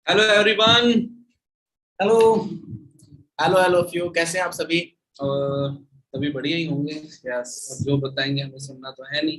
Hello everyone. Hello. Hello hello few, कैसे हैं आप सभी? सभी बढ़िया ही होंगे। यस। और जो बताएंगे हमें सुनना तो है नहीं।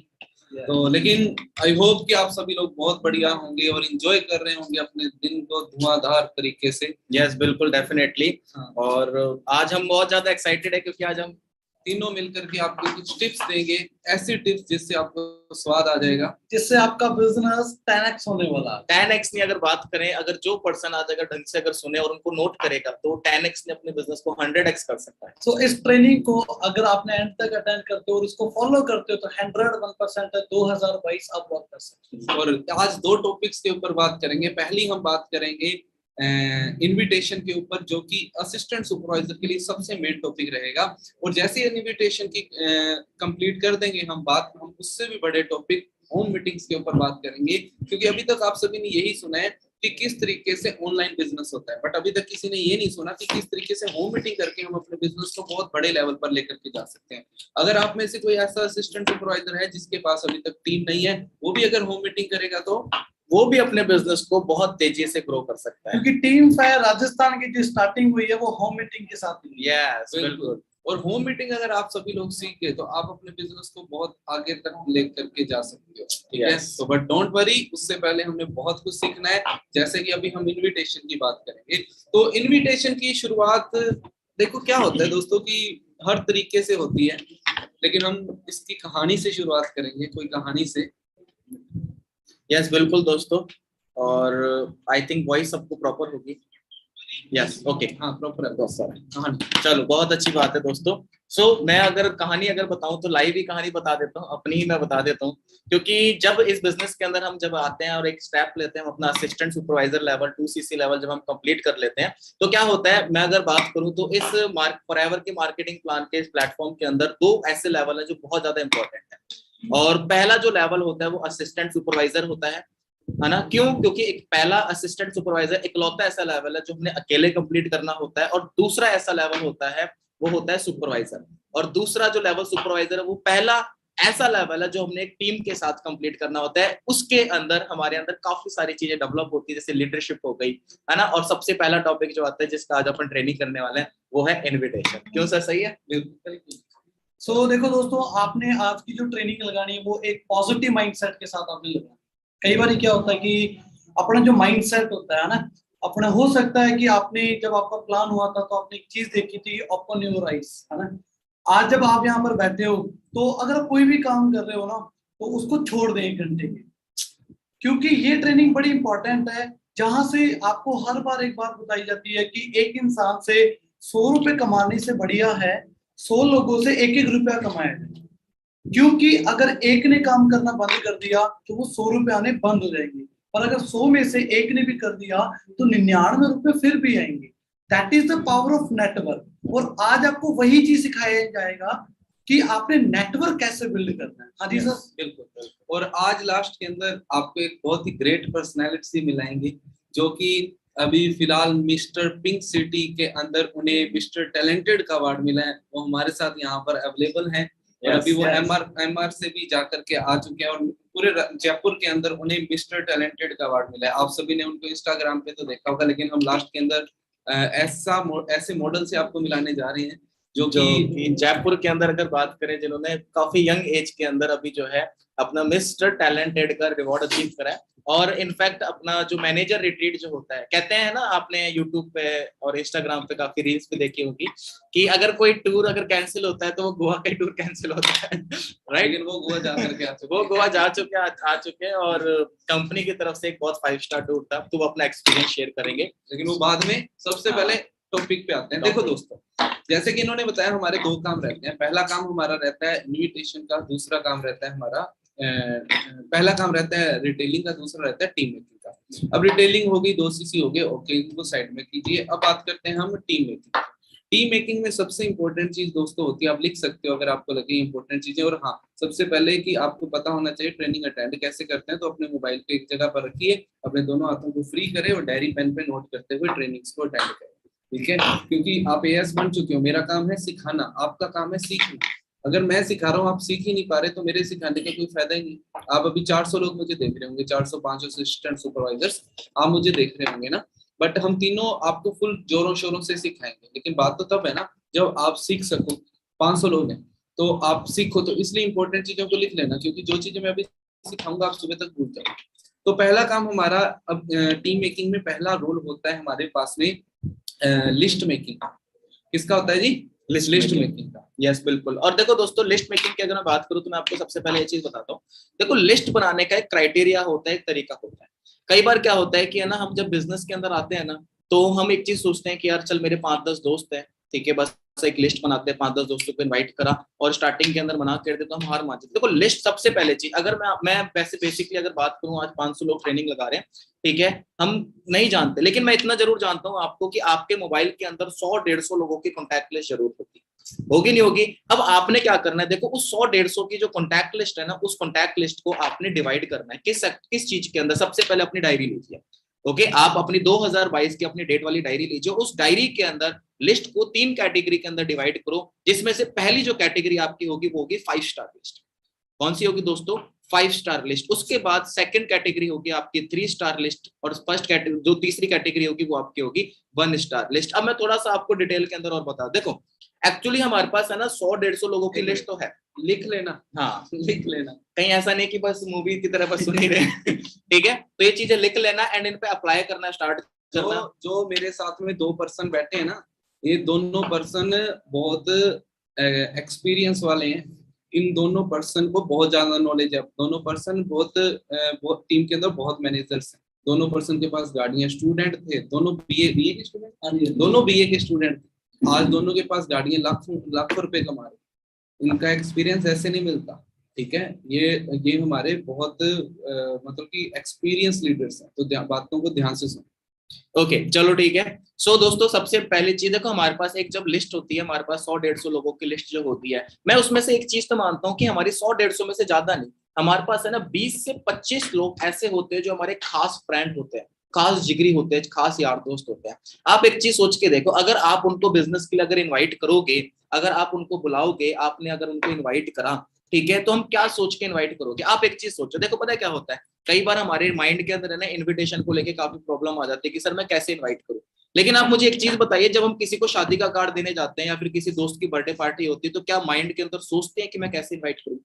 तो लेकिन आई होप कि आप सभी लोग बहुत बढ़िया होंगे और एंजॉय कर रहे होंगे अपने दिन को धुआंधार तरीके से। यस बिल्कुल, डेफिनेटली। हाँ। और आज हम बहुत ज्यादा एक्साइटेड है क्योंकि आज हम तीनों मिलकर के आपको कुछ टिप्स देंगे, ऐसी टिप्स जिससे आपको स्वाद आ जाएगा, जिससे आपका बिजनेस 10x होने वाला है। 10x नहीं, अगर बात करें, अगर जो पर्सन आज अगर ढंग से अगर सुने और उनको नोट करेगा तो 10x ने अपने बिजनेस को 100x कर सकता है। तो इस ट्रेनिंग को अगर आपने एंड तक अटेंड करते हो और इसको फॉलो करते हो तो 101% 2022 आप वर्क कर सकते हो। और आज दो टॉपिक्स के ऊपर बात करेंगे। पहली हम बात करेंगे इनविटेशन के ऊपर, जो कि असिस्टेंट सुपरवाइजर के लिए सबसे मेन टॉपिक रहेगा। और जैसे ही इनविटेशन की कंप्लीट कर देंगे हम उससे भी बड़े टॉपिक होम मीटिंग्स के ऊपर बात करेंगे, क्योंकि अभी तक आप सभी ने यही सुना है कि किस तरीके से ऑनलाइन बिजनेस होता है, बट अभी तक किसी ने ये नहीं सुना कि किस तरीके से होम मीटिंग करके हम अपने बिजनेस को बहुत बड़े लेवल पर लेकर के जा सकते हैं। अगर आप में से कोई ऐसा असिस्टेंट सुपरवाइजर है जिसके पास अभी तक टीम नहीं है, वो भी अगर होम मीटिंग करेगा तो वो भी अपने बिजनेस को बहुत तेजी से ग्रो कर सकता है। क्योंकि टीम फायर राजस्थान की जो स्टार्टिंग हुई है वो होम मीटिंग के साथ हुई है। यस बिल्कुल। और होम मीटिंग अगर आप सभी लोग सीख गए तो आप अपने बिजनेस को बहुत आगे तक लेकर के जा सकते हो। ठीक है, तो बट डोंट वरी, उससे पहले हमने बहुत कुछ सीखना है। जैसे कि अभी हम इनविटेशन की बात करेंगे, तो इनविटेशन की शुरुआत देखो क्या होता है दोस्तों कि हर तरीके से होती है, लेकिन हम इसकी कहानी से शुरुआत करेंगे, कोई कहानी से। यस बिल्कुल दोस्तों। और आई थिंक वॉइस सबको प्रॉपर होगी। यस ओके, हाँ प्रॉपर है कहानी। चलो बहुत अच्छी बात है दोस्तों। मैं अगर कहानी अगर बताऊं तो लाइव ही कहानी बता देता हूँ, अपनी ही मैं बता देता हूँ। क्योंकि जब इस बिजनेस के अंदर हम जब आते हैं और एक स्टेप लेते हैं, हम अपना assistant supervisor level 2cc level जब हम कंप्लीट कर लेते हैं, तो क्या होता है, मैं अगर बात करूं तो इस फॉरएवर के मार्केटिंग प्लान के इस प्लेटफॉर्म के अंदर दो ऐसे लेवल है जो बहुत ज्यादा इंपॉर्टेंट है। और पहला जो लेवल होता है वो असिस्टेंट सुपरवाइजर होता है ना? क्यों? क्योंकि एक पहला असिस्टेंट सुपरवाइजर इकलौता ऐसा लेवल है जो हमने अकेले कंप्लीट करना होता है, और दूसरा ऐसा लेवल होता है वो होता है सुपरवाइजर। और दूसरा जो लेवल सुपरवाइजर है वो पहला ऐसा लेवल है जो हमने एक टीम के साथ कंप्लीट करना होता है। उसके अंदर हमारे अंदर काफी सारी चीजें डेवलप होती है, जैसे लीडरशिप हो गई, है ना? और सबसे पहला टॉपिक जो आता है जिसका आज अपन ट्रेनिंग करने वाले हैं वो है इनविटेशन। क्यों सर, सही है? बिल्कुल। देखो दोस्तों, आपने आज की जो ट्रेनिंग लगानी है वो एक पॉजिटिव माइंडसेट के साथ आपने लगानी है। कई बार क्या होता है कि अपना जो माइंडसेट होता है ना, अपना हो सकता है कि आपने जब आपका प्लान हुआ था तो आपने एक चीज देखी थी, ओपन योर आइज, है ना। आज जब आप यहाँ पर बैठे हो तो अगर आप कोई भी काम कर रहे हो ना तो उसको छोड़ दें 1 घंटे के, क्योंकि ये ट्रेनिंग बड़ी इंपॉर्टेंट है। जहां से आपको हर बार एक बात बताई जाती है कि एक इंसान से 100 रुपए कमाने से बढ़िया है 100 लोगों से एक एक रुपया कमाया जाए। क्योंकि अगर एक ने काम करना बंद कर दिया तो वो 100 रुपए आने बंद हो जाएंगे, पर अगर 100 में से एक ने भी कर दिया तो 99 रुपए फिर भी आएंगे। That is the power of network. और आज आपको वही चीज सिखाया जाएगा कि आपने नेटवर्क कैसे बिल्ड करना है। हाँ जी सर। बिल्कुल। और आज लास्ट के अंदर आपको एक बहुत ही ग्रेट पर्सनैलिटी मिलाएंगे, जो कि अभी फिलहाल मिस्टर पिंक सिटी के अंदर उन्हें मिस्टर टैलेंटेड का अवार्ड मिला है। वो हमारे साथ यहाँ पर अवेलेबल हैं। और अभी वो एमआर से भी जाकर के आ चुके हैं, और पूरे जयपुर के अंदर उन्हें मिस्टर टैलेंटेड का अवार्ड मिला है। आप सभी ने उनको इंस्टाग्राम पे तो देखा होगा, लेकिन हम लास्ट के अंदर ऐसे मॉडल से आपको मिलाने जा रहे हैं जो कि जयपुर के अंदर अगर बात करें, जिन्होंने काफी यंग एज के अंदर अभी जो है अपना मिस्टर टैलेंटेड का रिवॉर्ड अचीव करा है। और इनफैक्ट अपना जो मैनेजर रिट्रीट जो होता है, कहते हैं ना, आपने यूट्यूब पे और इंस्टाग्राम पे काफी रील्स पे देखी होगी कि अगर कोई टूर अगर कैंसिल होता है तो वो गोवा का टूर कैंसिल होता है, राइट? लेकिन वो गोवा जा करके वो गोवा जा चुके हैं और कंपनी की तरफ से एक बहुत 5 स्टार टूर था, तो वो अपना एक्सपीरियंस शेयर करेंगे, लेकिन वो बाद में। सबसे पहले टॉपिक पे आते हैं। देखो दोस्तों, जैसे कि इन्होंने बताया हमारे दो काम रहते हैं। पहला काम हमारा रहता है इन्विटेशन का, दूसरा काम रहता है हमारा पहला काम रहता है रिटेलिंग का, दूसरा रहता है टीम मेकिंग का। अब रिटेलिंग होगी, 2cc हो गए, ओके, इनको साइड में कीजिए। अब बात करते हैं हम टीम मेकिंग। टीम मेकिंग में सबसे इंपॉर्टेंट चीज दोस्तों होती है, आप लिख सकते हो अगर आपको लगे इंपॉर्टेंट चीजें। और हाँ, सबसे पहले कि आपको पता होना चाहिए ट्रेनिंग अटेंड कैसे करते हैं, तो अपने मोबाइल पे एक जगह पर रखिए, अपने दोनों हाथों को फ्री करें और डायरी पेन पे नोट करते हुए ट्रेनिंग्स को अटेंड करें। ठीक है, क्योंकि आप एएस बन चुके हो, मेरा काम है सिखाना, आपका काम है सीखना। अगर मैं सिखा रहा हूँ आप सीख ही नहीं पा रहे तो मेरे सिखाने का कोई फायदा ही नहीं। आप अभी 400 लोग मुझे देख रहे होंगे, 400-500 असिस्टेंट सुपरवाइजर्स आप मुझे देख रहे होंगे ना, बट हम तीनों आपको फुल जोरों शोरों से सिखाएंगे। लेकिन बात तो तब है ना जब आप सीख सको। 500 लोग हैं तो आप सीखो, तो इसलिए इंपॉर्टेंट चीजों को लिख लेना, क्योंकि जो चीजें मैं अभी सिखाऊंगा आप सुबह तक भूल जाओ। तो पहला काम हमारा अब टीम मेकिंग में पहला रोल होता है हमारे पास में लिस्ट मेकिंग। किसका होता है जी? लिस्ट मेकिंग का। यस बिल्कुल। और देखो दोस्तों, लिस्ट मेकिंग की अगर मैं बात करूं तो मैं आपको सबसे पहले ये चीज बताता हूँ। देखो, लिस्ट बनाने का एक क्राइटेरिया होता है, एक तरीका होता है। कई बार क्या होता है कि है ना, हम जब बिजनेस के अंदर आते हैं ना, तो हम एक चीज सोचते हैं कि यार चल मेरे 5-10 दोस्त हैं, ठीक है, बस एक लिस्ट बनाते हैं, 5-10 दोस्तों को इनवाइट करा और स्टार्टिंग के अंदर मना कर देते तो हम हार मान जाते। देखो, लिस्ट सबसे पहले चीज, अगर मैं वैसे बेसिकली अगर बात करूं, आज 500 लोग ट्रेनिंग लगा रहे हैं, ठीक है, हम नहीं जानते, लेकिन मैं इतना जरूर जानता हूं आपको कि आपके मोबाइल के अंदर 100-150 लोगों की कॉन्टैक्ट लिस्ट जरूर होगी नहीं होगी? अब आपने क्या करना है, देखो उस 100-150 की जो कॉन्टैक्ट लिस्ट है ना, उस कॉन्टैक्ट लिस्ट को आपने डिवाइड करना है किस चीज के अंदर। सबसे पहले अपनी डायरी लीजिए, ओके, आप अपनी 2022 की अपनी डेट वाली डायरी लीजिए। उस डायरी के अंदर लिस्ट को 3 कैटेगरी के अंदर डिवाइड करो, जिसमें से पहली जो कैटेगरी आपकी होगी वो होगी 5 स्टार लिस्ट। कौन सी होगी दोस्तों? 5 स्टार लिस्ट। उसके बाद सेकंड कैटेगरी होगी आपकी 3 स्टार लिस्ट, और फर्स्ट कैटेगरी जो तीसरी कैटेगरी होगी वो आपकी होगी 1 स्टार लिस्ट। अब मैं थोड़ा सा आपको डिटेल के अंदर और बता, देखो एक्चुअली हमारे पास है ना 100-150 लोगों की लिस्ट तो है, लिख लेना। हाँ लिख लेना, कहीं ऐसा नहीं कि बस मूवी की तरह बस सुन ही रहे ठीक है, तो ये चीजें लिख लेना एंड इन पे अप्लाई करना स्टार्ट करना। जो मेरे साथ में 2 पर्सन बैठे हैं ना, ये दोनों पर्सन बहुत एक्सपीरियंस वाले हैं। इन दोनों पर्सन को बहुत ज्यादा नॉलेज है। दोनों पर्सन बहुत टीम के अंदर बहुत मैनेजर्स हैं। दोनों पर्सन के पास गाड़ियां, स्टूडेंट थे दोनों, बीए के स्टूडेंट, दोनों बीए के स्टूडेंट थे। आज दोनों के पास गाड़ियां लाखों रुपए कमा रहे। इनका एक्सपीरियंस ऐसे नहीं मिलता, ठीक है। ये हमारे बहुत मतलब कि एक्सपीरियंस लीडर्स हैं, तो बातों को ध्यान से सुनो। ओके चलो ठीक है। सो दोस्तों, सबसे पहली चीज देखो, हमारे पास एक जब लिस्ट होती है, हमारे पास 100-150 लोगों की लिस्ट जो होती है, मैं उसमें से एक चीज तो मानता हूँ कि हमारी 100-150 में से ज्यादा नहीं, हमारे पास है ना 20 से 25 लोग ऐसे होते हैं जो हमारे खास फ्रेंड होते हैं, खास जिगरी होते हैं, खास यार दोस्त होते हैं। आप एक चीज सोच के देखो, अगर आप उनको बिजनेस के लिए अगर इन्वाइट करोगे, अगर आप उनको बुलाओगे, आपने अगर उनको इन्वाइट करा, ठीक है, तो हम क्या सोच के इन्वाइट करोगे? आप एक चीज सोचो, देखो पता है क्या होता है, कई बार हमारे माइंड के अंदर है ना इनविटेशन को लेके काफी प्रॉब्लम आ जाती है कि सर मैं कैसे इनवाइट करूं। लेकिन आप मुझे एक चीज बताइए, जब हम किसी को शादी का कार्ड देने जाते हैं या फिर किसी दोस्त की बर्थडे पार्टी होती है, तो क्या माइंड के अंदर सोचते हैं कि मैं कैसे इनवाइट करूं?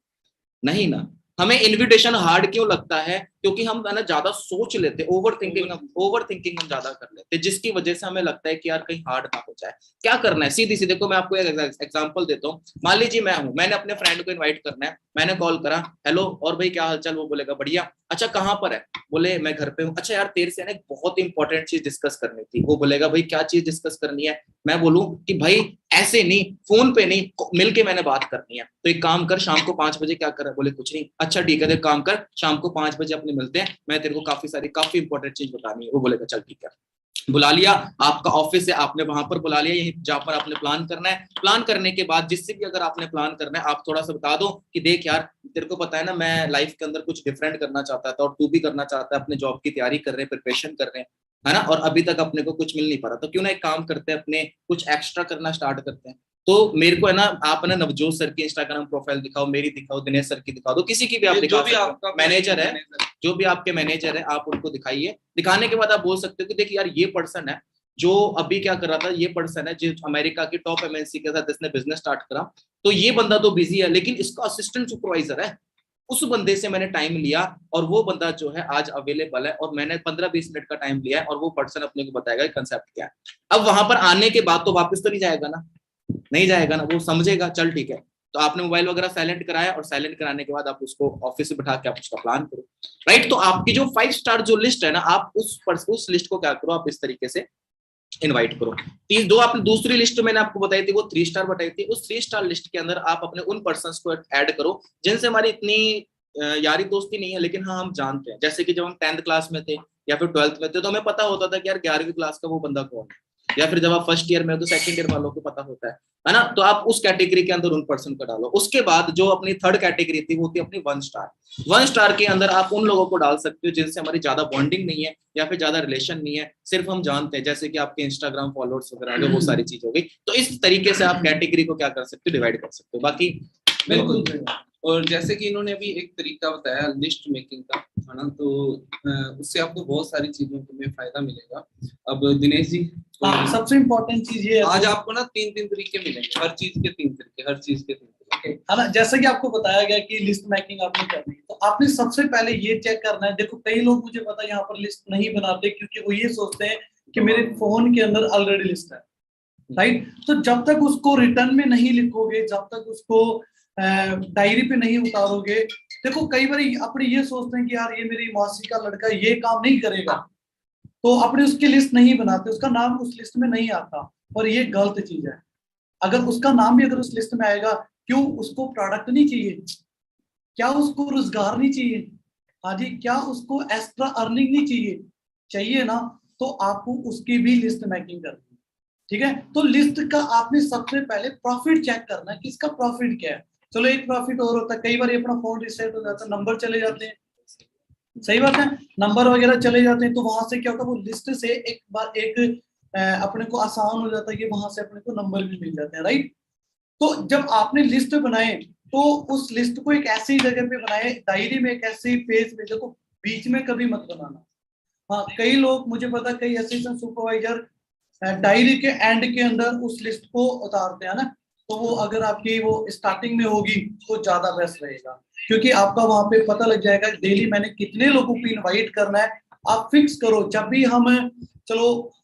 नहीं ना। हमें इनविटेशन हार्ड क्यों लगता है? क्योंकि हम है ना ज्यादा सोच लेते, ओवर थिंकिंग हम ज्यादा कर लेते, जिसकी वजह से हमें लगता है कि यार कहीं हार्ड ना हो जाए। क्या करना है, सीधी सी देखो, मैं आपको एक एग्जांपल देता हूँ। मान लीजिए मैं हूँ, मैंने अपने फ्रेंड को इनवाइट करना है, मैंने कॉल करा, हेलो और भाई क्या हालचाल, वो बोलेगा बढ़िया। अच्छा कहाँ पर है? बोले मैं घर पे हूँ। अच्छा यार तेरे से ना एक बहुत इंपॉर्टेंट चीज डिस्कस करनी थी। वो बोलेगा भाई क्या चीज डिस्कस करनी है? मैं बोलूँ कि भाई ऐसे नहीं, फोन पे नहीं, मिलके मैंने बात करनी है। तो एक काम कर, शाम को 5 बजे क्या कर रहा है? बोले कुछ नहीं। अच्छा ठीक है, तो एक काम कर, शाम को 5 बजे अपने मिलते हैं, मैं तेरे को काफी इंपॉर्टेंट चीज बतानी है। वो बोलेगा चल ठीक है। बुला लिया, आपका ऑफिस है, आपने वहां पर बुला लिया, यहीं जहां पर आपने प्लान करना है। प्लान करने के बाद जिससे भी अगर आपने प्लान करना है, आप थोड़ा सा बता दो कि देख यार तेरे को पता है ना, मैं लाइफ के अंदर कुछ डिफरेंट करना चाहता था और तू भी करना चाहता है, अपने जॉब की तैयारी कर रहे हैं, प्रिपरेशन कर रहे हैं, है ना, और अभी तक अपने को कुछ मिल नहीं पा रहा, तो क्यों ना एक काम करते हैं, अपने कुछ एक्स्ट्रा करना स्टार्ट करते हैं। तो मेरे को है ना, आप है ना नवजोत सर की इंस्टाग्राम प्रोफाइल दिखाओ, मेरी दिखाओ, दिनेश सर की दिखाओ, दो किसी की भी आप दिखा सकते हो, मैनेजर है, जो भी आपके मैनेजर है आप उनको दिखाइए। दिखाने के बाद आप बोल सकते हो कि देखिए यार ये पर्सन है जो अभी क्या कर रहा था, ये पर्सन है जो अमेरिका की टॉप एमएनसी के साथ इसने बिजनेस स्टार्ट करा, तो ये बंदा तो बिजी है लेकिन इसका असिस्टेंट सुपरवाइजर है, उस बंदे से मैंने टाइम लिया और वो बंदा जो है आज अवेलेबल है, और मैंने 15-20 मिनट का टाइम लिया है, और वो पर्सन अपने को बताएगा कंसेप्ट क्या है। अब वहां पर आने के बाद तो वापस तो नहीं जाएगा ना, नहीं जाएगा ना, वो समझेगा चल ठीक है। तो आपने मोबाइल वगैरह साइलेंट कराया, और साइलेंट कराने के बाद आप उसको ऑफिस में बिठा के आप उसका प्लान करो, राइट। तो आपकी जो 5 स्टार जो लिस्ट है ना, आप उस लिस्ट को क्या करो, आप इस तरीके से इनवाइट करो। जो आपने दूसरी लिस्ट मैंने आपको बताई थी वो 3 स्टार बताई थी, उस 3 स्टार लिस्ट के अंदर आप अपने उन पर्संस को ऐड करो जिनसे हमारी इतनी यारी दोस्ती नहीं है, लेकिन हाँ हम जानते हैं। जैसे कि जब हम 10th क्लास में थे या फिर 12th में थे, तो हमें पता होता था कि यार 11वीं क्लास का वो बंदा कौन है, या फिर जब आप फर्स्ट ईयर में हो तो सेकंड ईयर वालों को पता होता है ना। तो आप उस कैटेगरी के अंदर उन पर्सन को डालो। उसके बाद जो अपनी थर्ड कैटेगरी थी वो थी अपनी 1 स्टार। 1 स्टार के अंदर आप उन लोगों को डाल सकते हो जिनसे हमारी ज्यादा बॉन्डिंग नहीं है या फिर ज्यादा रिलेशन नहीं है, सिर्फ हम जानते हैं, जैसे कि आपके इंस्टाग्राम फॉलोअर्स वगैरह, वो सारी चीज हो गई। तो इस तरीके से आप कैटेगरी को क्या कर सकते हो, डिवाइड कर सकते हो। बाकी बिल्कुल। और जैसे कि इन्होंने अभी एक तरीका बताया लिस्ट मेकिंग का, है ना, तो उससे आपको बहुत सारी चीजों में फायदा मिलेगा। अब दिनेश जी, हाँ, सबसे इम्पोर्टेंट चीज ये है आज आपको ना 3 तरीके मिलेंगे, हर चीज के 3 तरीके, हर चीज के 3 तरीके, है ना। जैसे कि आपको बताया गया कि लिस्ट मेकिंग आपने करनी है, तो आपने सबसे पहले ये चेक करना है। देखो कई लोग, मुझे पता है, यहाँ पर लिस्ट नहीं बनाते क्योंकि वो ये सोचते हैं कि मेरे फोन के अंदर ऑलरेडी लिस्ट है, राइट। तो जब तक उसको रिटर्न में नहीं लिखोगे, जब तक उसको डायरी पे नहीं उतारोगे, देखो कई बार अपने ये सोचते हैं कि यार ये मेरी मौसी का लड़का ये काम नहीं करेगा, तो अपने उसकी लिस्ट नहीं बनाते, उसका नाम उस लिस्ट में नहीं आता, और ये गलत चीज है। अगर उसका नाम भी अगर उस लिस्ट में आएगा, क्यों उसको प्रोडक्ट नहीं चाहिए? क्या उसको रोजगार नहीं चाहिए? हाँ जी, क्या उसको एक्स्ट्रा अर्निंग नहीं चाहिए? चाहिए ना, तो आपको उसकी भी लिस्ट मेकिंग करनी है, ठीक है। तो लिस्ट का आपने सबसे पहले प्रॉफिट चेक करना है, किसका प्रॉफिट क्या है। चलो एक प्रॉफिट और होता है, कई बार अपना फोन रिसेट हो जाता है, नंबर चले जाते हैं, सही बात है, नंबर वगैरह चले जाते हैं, तो वहां से क्या होता है, वो लिस्ट से एक बार अपने को आसान हो जाता है कि वहां से अपने को नंबर भी मिल जाते हैं, राइट। तो जब आपने लिस्ट बनाए, तो उस लिस्ट को एक ऐसी जगह पे बनाए, डायरी में एक ऐसे पेज पे, देखो बीच में कभी मत बनाना। हाँ, कई लोग, मुझे पता, कई असिस्टेंट सुपरवाइजर डायरी के एंड के अंदर उस लिस्ट को उतारते हैं ना, तो वो अगर आपकी वो स्टार्टिंग में होगी तो ज्यादा बेस्ट रहेगा, क्योंकि आपका वहां पे पता लग जाएगा डेली मैंने कितने लोगों को इनवाइट करना है। आप फिक्स करो, जब भी हम, चलो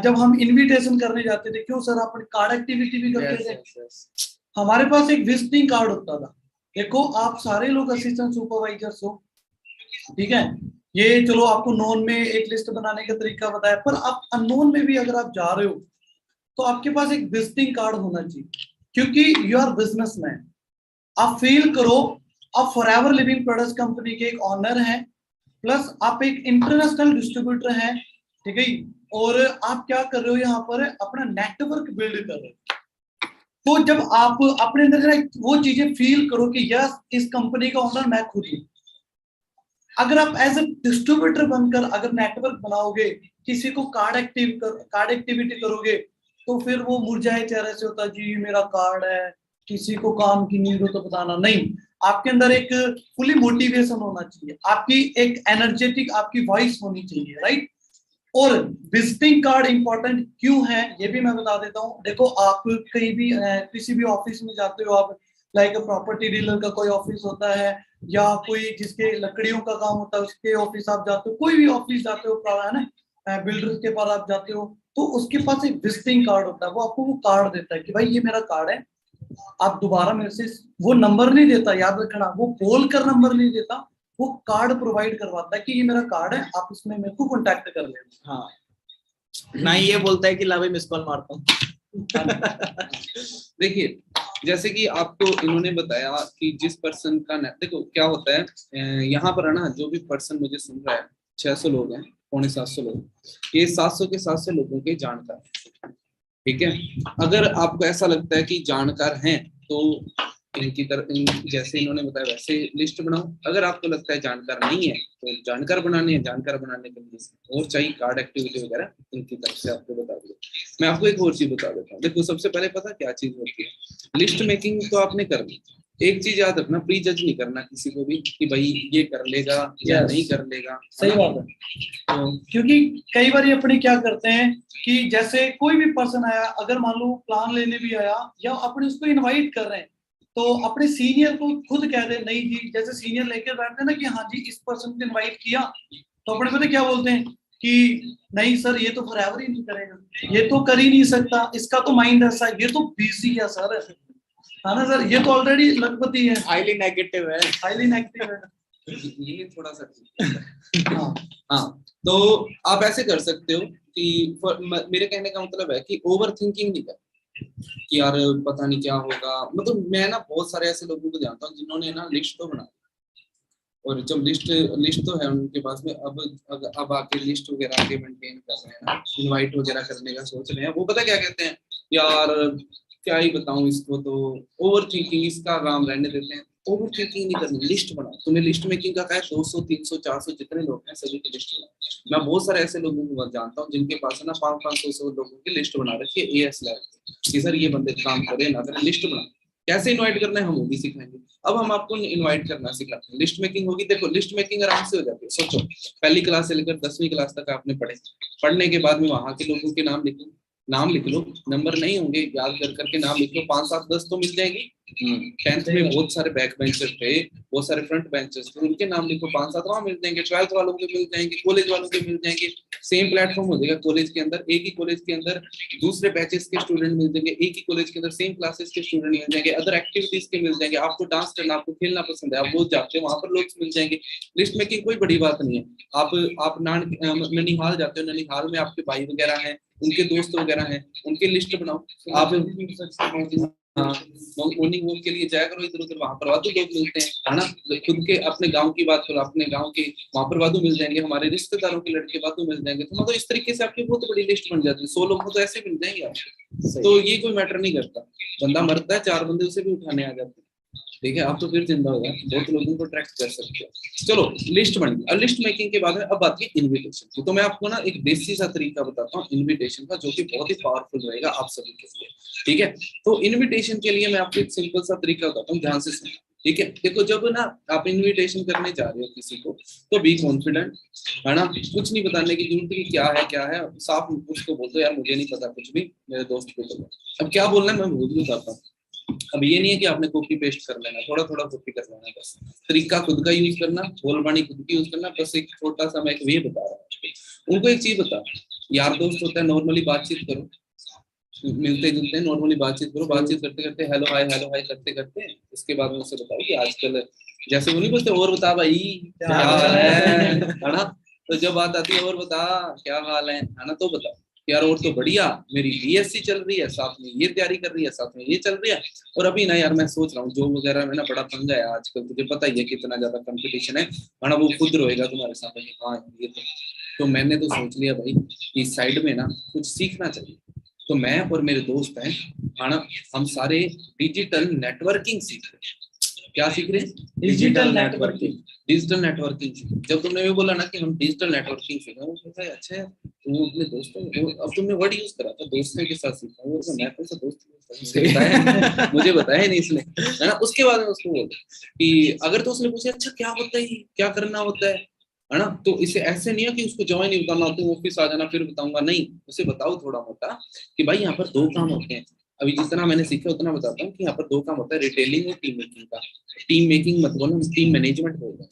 जब हम इनविटेशन करने जाते थे, क्यों सर, आप कार्ड एक्टिविटी भी करते थे, हमारे पास एक विजिटिंग कार्ड होता था। देखो आप सारे लोग असिस्टेंट सुपरवाइजर्स हो, ठीक है, ये चलो आपको नोन में एक लिस्ट बनाने का तरीका बताया, पर आप अननोन में भी अगर आप जा रहे हो, तो आपके पास एक विजिटिंग कार्ड होना चाहिए, क्योंकि यू आर बिजनेसमैन। आप फील करो, आप फॉरएवर लिविंग प्रोडक्ट्स कंपनी के एक ऑनर हैं, प्लस आप एक इंटरनेशनल डिस्ट्रीब्यूटर हैं, ठीक है, और आप क्या कर रहे हो, यहाँ पर अपना नेटवर्क बिल्ड कर रहे हो। तो जब आप अपने अंदर जरा वो चीजें फील करो कि यस, इस कंपनी का ओनर मैं खुद हूं। अगर आप एज ए डिस्ट्रीब्यूटर बनकर अगर नेटवर्क बनाओगे, किसी को कार्ड एक्टिविटी करोगे, तो फिर वो मुरझाए चेहरे से होता जी मेरा कार्ड है, किसी को काम की नीड हो तो बताना नहीं। आपके अंदर एक फुली मोटिवेशन होना चाहिए, आपकी एक एनर्जेटिक आपकी वॉइस होनी चाहिए, राइट। और विजिटिंग कार्ड इंपॉर्टेंट क्यों है ये भी मैं बता देता हूँ। देखो आप कहीं भी किसी भी ऑफिस में जाते हो, आप लाइक प्रॉपर्टी डीलर का कोई ऑफिस होता है, या कोई जिसके लकड़ियों का काम होता है उसके ऑफिस आप जाते हो, कोई भी ऑफिस जाते हो, है ना, बिल्डर्स के पास आप जाते हो, तो उसके पास एक विजिटिंग कार्ड होता है, वो आपको वो कार्ड देता है कि भाई ये मेरा कार्ड है, आप दोबारा मेरे से, वो नंबर नहीं देता, याद रखना, वो बोल कर नंबर नहीं देता, वो कार्ड प्रोवाइड करवाता है कि ये मेरा कार्ड है, आप इसमें मेरे को कांटेक्ट कर लेना। हाँ, ना ही ये बोलता है कि ला भाई मिस कॉल मारता हूँ। देखिए जैसे कि आपको इन्होंने बताया कि जिस पर्सन का देखो क्या होता है, यहाँ पर है ना, जो भी पर्सन मुझे सुन रहा है, 600 लोग हैं, 650 लोग, ये 700 के 700 लोगों के जानकार, ठीक है। अगर आपको ऐसा लगता है कि जानकार हैं, तो इनकी तरह जैसे इन्होंने बताया वैसे लिस्ट बनाओ। अगर आपको लगता है जानकार नहीं है, तो जानकार बनाने हैं, जानकार बनाने के लिए और चाहिए कार्ड एक्टिविटी वगैरह, इनकी तरफ से आपको बता दूँ। मैं आपको एक और चीज बता देता हूँ। देखो सबसे पहले पता क्या चीज होती है, लिस्ट मेकिंग तो आपने करनी, एक चीज याद रखना, प्री जज नहीं करना किसी को भी कि भाई ये कर लेगा या नहीं कर लेगा, सही बात है। तो क्योंकि कई बार ये अपने क्या करते हैं कि जैसे कोई भी पर्सन आया, अगर मान लो प्लान लेने भी आया, या अपने उसको इनवाइट कर रहे हैं, तो अपने सीनियर को खुद कह दे नहीं जी, जैसे सीनियर लेकर बैठते हैं ना कि हाँ जी इस पर्सन को इनवाइट किया, तो अपने पता क्या बोलते हैं कि नहीं सर ये तो फॉरएवर ही नहीं करेगा, ये तो कर ही नहीं सकता, इसका तो माइंड ऐसा है, ये तो बिजी है सर, है ना सर, ये तो ऑलरेडी लखपति है, हाईली नेगेटिव है, हाईली नेगेटिव है। ये थोड़ा सा हाँ, तो आप ऐसे कर सकते हो कि मेरे कहने का मतलब है कि ओवर थिंकिंग नहीं कर कि यार पता नहीं क्या होगा। मतलब मैं ना बहुत सारे ऐसे लोगों को जानता हूँ जिन्होंने ना लिस्ट तो बना, और जब लिस्ट तो है उनके पास में, अब आके लिस्ट वगैरह आगे मेंटेन कर रहे हैं ना, इनवाइट वगैरह करने का सोच रहे हैं, वो पता क्या कहते हैं, यार क्या ही बताऊं इसको, तो ओवर थिंकिंग, इसका काम रहने देते हैं। ओवर थिंकिंग नहीं करनी, लिस्ट बनाओ। तुम्हें लिस्ट मेकिंग का क्या है, 200 300 400 जितने लोग हैं सभी की लिस्ट बनाओ। मैं बहुत सारे ऐसे लोगों को जानता हूँ जिनके पास है ना 500 लोगों की लिस्ट बना रखी है, AS लेवल की, सर ये बंदे काम करे ना करें, लिस्ट बना। कैसे इनवाइट करना है हम वो भी सिखाएंगे। अब हम आपको इनवाइट करना सिखाते हैं। लिस्ट मेकिंग होगी, देखो लिस्ट मेकिंग आराम से हो जाती है। सोचो पहली क्लास से लेकर 10वीं क्लास तक आपने पढ़ने के बाद में वहां के लोगों के नाम लिख लो, नंबर नहीं होंगे याद कर करके नाम लिख लो, 5 7 10 तो मिल जाएगी। 10th में बहुत सारे बैक बेंचर थे, बहुत सारे फ्रंट बेंचर्स थे, उनके नाम लिखो, 5 7 वहां मिल जाएंगे। 12th वालों के मिल जाएंगे, कॉलेज वालों के मिल जाएंगे। सेम प्लेटफॉर्म हो जाएगा कॉलेज के अंदर, एक ही कॉलेज के अंदर दूसरे बैचेस के स्टूडेंट मिल जाएंगे, एक ही कॉलेज के अंदर सेम क्लासेस के स्टूडेंट मिल जाएंगे, अदर एक्टिविटीज के मिल जाएंगे। आपको डांस करना, आपको खेलना पसंद है, आप वो जाते हो, वहां पर लोग मिल जाएंगे। लिस्ट मेकिंग कोई बड़ी बात नहीं है। आप ननिहाल जाते हो, ननिहाल में आपके भाई वगैरह हैं, उनके दोस्त वगैरह हैं, उनकी लिस्ट बनाओ। आप मॉर्निंग वॉक के लिए जाया करो इधर उधर, वहां पर वादू लोग मिलते हैं, है ना। खुद के अपने गांव की बात करो, अपने गांव के वहां पर वादू मिल जाएंगे, हमारे रिश्तेदारों के लड़के वादू मिल जाएंगे। तो मतलब इस तरीके से आपकी बहुत बड़ी लिस्ट बन जाती है। 100 लोग तो ऐसे मिल जाएंगे आपको। तो ये कोई मैटर नहीं करता, बंदा मरता है 4 बंदे उसे भी उठाने आ जाते हैं, ठीक है। आप तो फिर जिंदा हो गए, बहुत लोगों को ट्रैक कर सकते हो। चलो लिस्ट बन गई। अब लिस्ट मेकिंग के बाद में अब बात की इनविटेशन की। तो मैं आपको ना एक देसी सा तरीका बताता हूँ इनविटेशन का, जो कि बहुत ही पावरफुल रहेगा आप सभी के लिए, ठीक है। तो इनविटेशन के लिए मैं आपको एक सिंपल सा तरीका बताता हूँ, ध्यान से सुनो, ठीक है। देखो जब ना आप इनविटेशन करने जा रहे हो किसी को, तो बी कॉन्फिडेंट, है ना। कुछ नहीं बताने की जरूरत है कि क्या है, साफ उसको बोल दो, यार मुझे नहीं पता कुछ भी, मेरे दोस्त को बोलो। अब क्या बोलना है मैं वो भी बताता हूँ। अब ये नहीं है कि आपने कॉपी पेस्ट कर लेना, थोड़ा थोड़ा कॉपी कर लेना, बस तरीका खुद का यूज करना, बोलबानी खुद की यूज करना। बस एक छोटा सा मैं एक वे बता रहा हूँ उनको। एक चीज बता, यार दोस्त होता है, नॉर्मली बातचीत करो, मिलते जुलते हैं, नॉर्मली बातचीत करो, बातचीत करते करते हेलो हाय करते करते उसके बाद में उसे बताओ कि आजकल जैसे वो नहीं बोलते और बता भाई क्या हाल है ना। तो जब बात आती है और बता क्या हाल है ना, तो बताओ यार और तो बढ़िया, मेरी बीएससी चल रही है, साथ में ये तैयारी कर रही है, साथ में ये चल रही है, और अभी ना यार मैं सोच रहा हूँ जॉब वगैरह में ना बड़ा पंगा है आजकल, तुझे पता ही है कितना ज्यादा कंपटीशन है ना। वो खुद रोएगा तुम्हारे सामने कि हाँ ये तो मैंने तो सोच लिया भाई कि साइड में ना कुछ सीखना चाहिए। तो मैं और मेरे दोस्त हैं, है ना, हम सारे डिजिटल नेटवर्किंग सीख रहे हैं। क्या सीख रहे हैं? Digital networking. Digital networking. जब तुमने ये बोला ना कि हम डिजिटल नेटवर्किंग सीख रहे हैं, अच्छा है तो अपने दोस्तों, अब तुमने वर्ड यूज करा था दोस्तों के साथ सीखा, वो मैं कौन सा दोस्त मुझे बताया नहीं इसने, है ना। उसके बाद में उसको बोल कि अगर तो उसने पूछा अच्छा क्या होता है, क्या करना होता है ना, तो इसे ऐसे नहीं है कि उसको जॉइन नहीं बताना, तुम ऑफिस आ जाना फिर बताऊंगा, नहीं, उसे बताओ थोड़ा मोटा कि भाई यहाँ पर 2 काम होते हैं। अभी जितना मैंने सीखा उतना बताता हूँ कि यहाँ पर 2 काम होता है, रिटेलिंग और टीम मेकिंग का। टीम मेकिंग मत बोलो, टीम मैनेजमेंट बोलते हैं।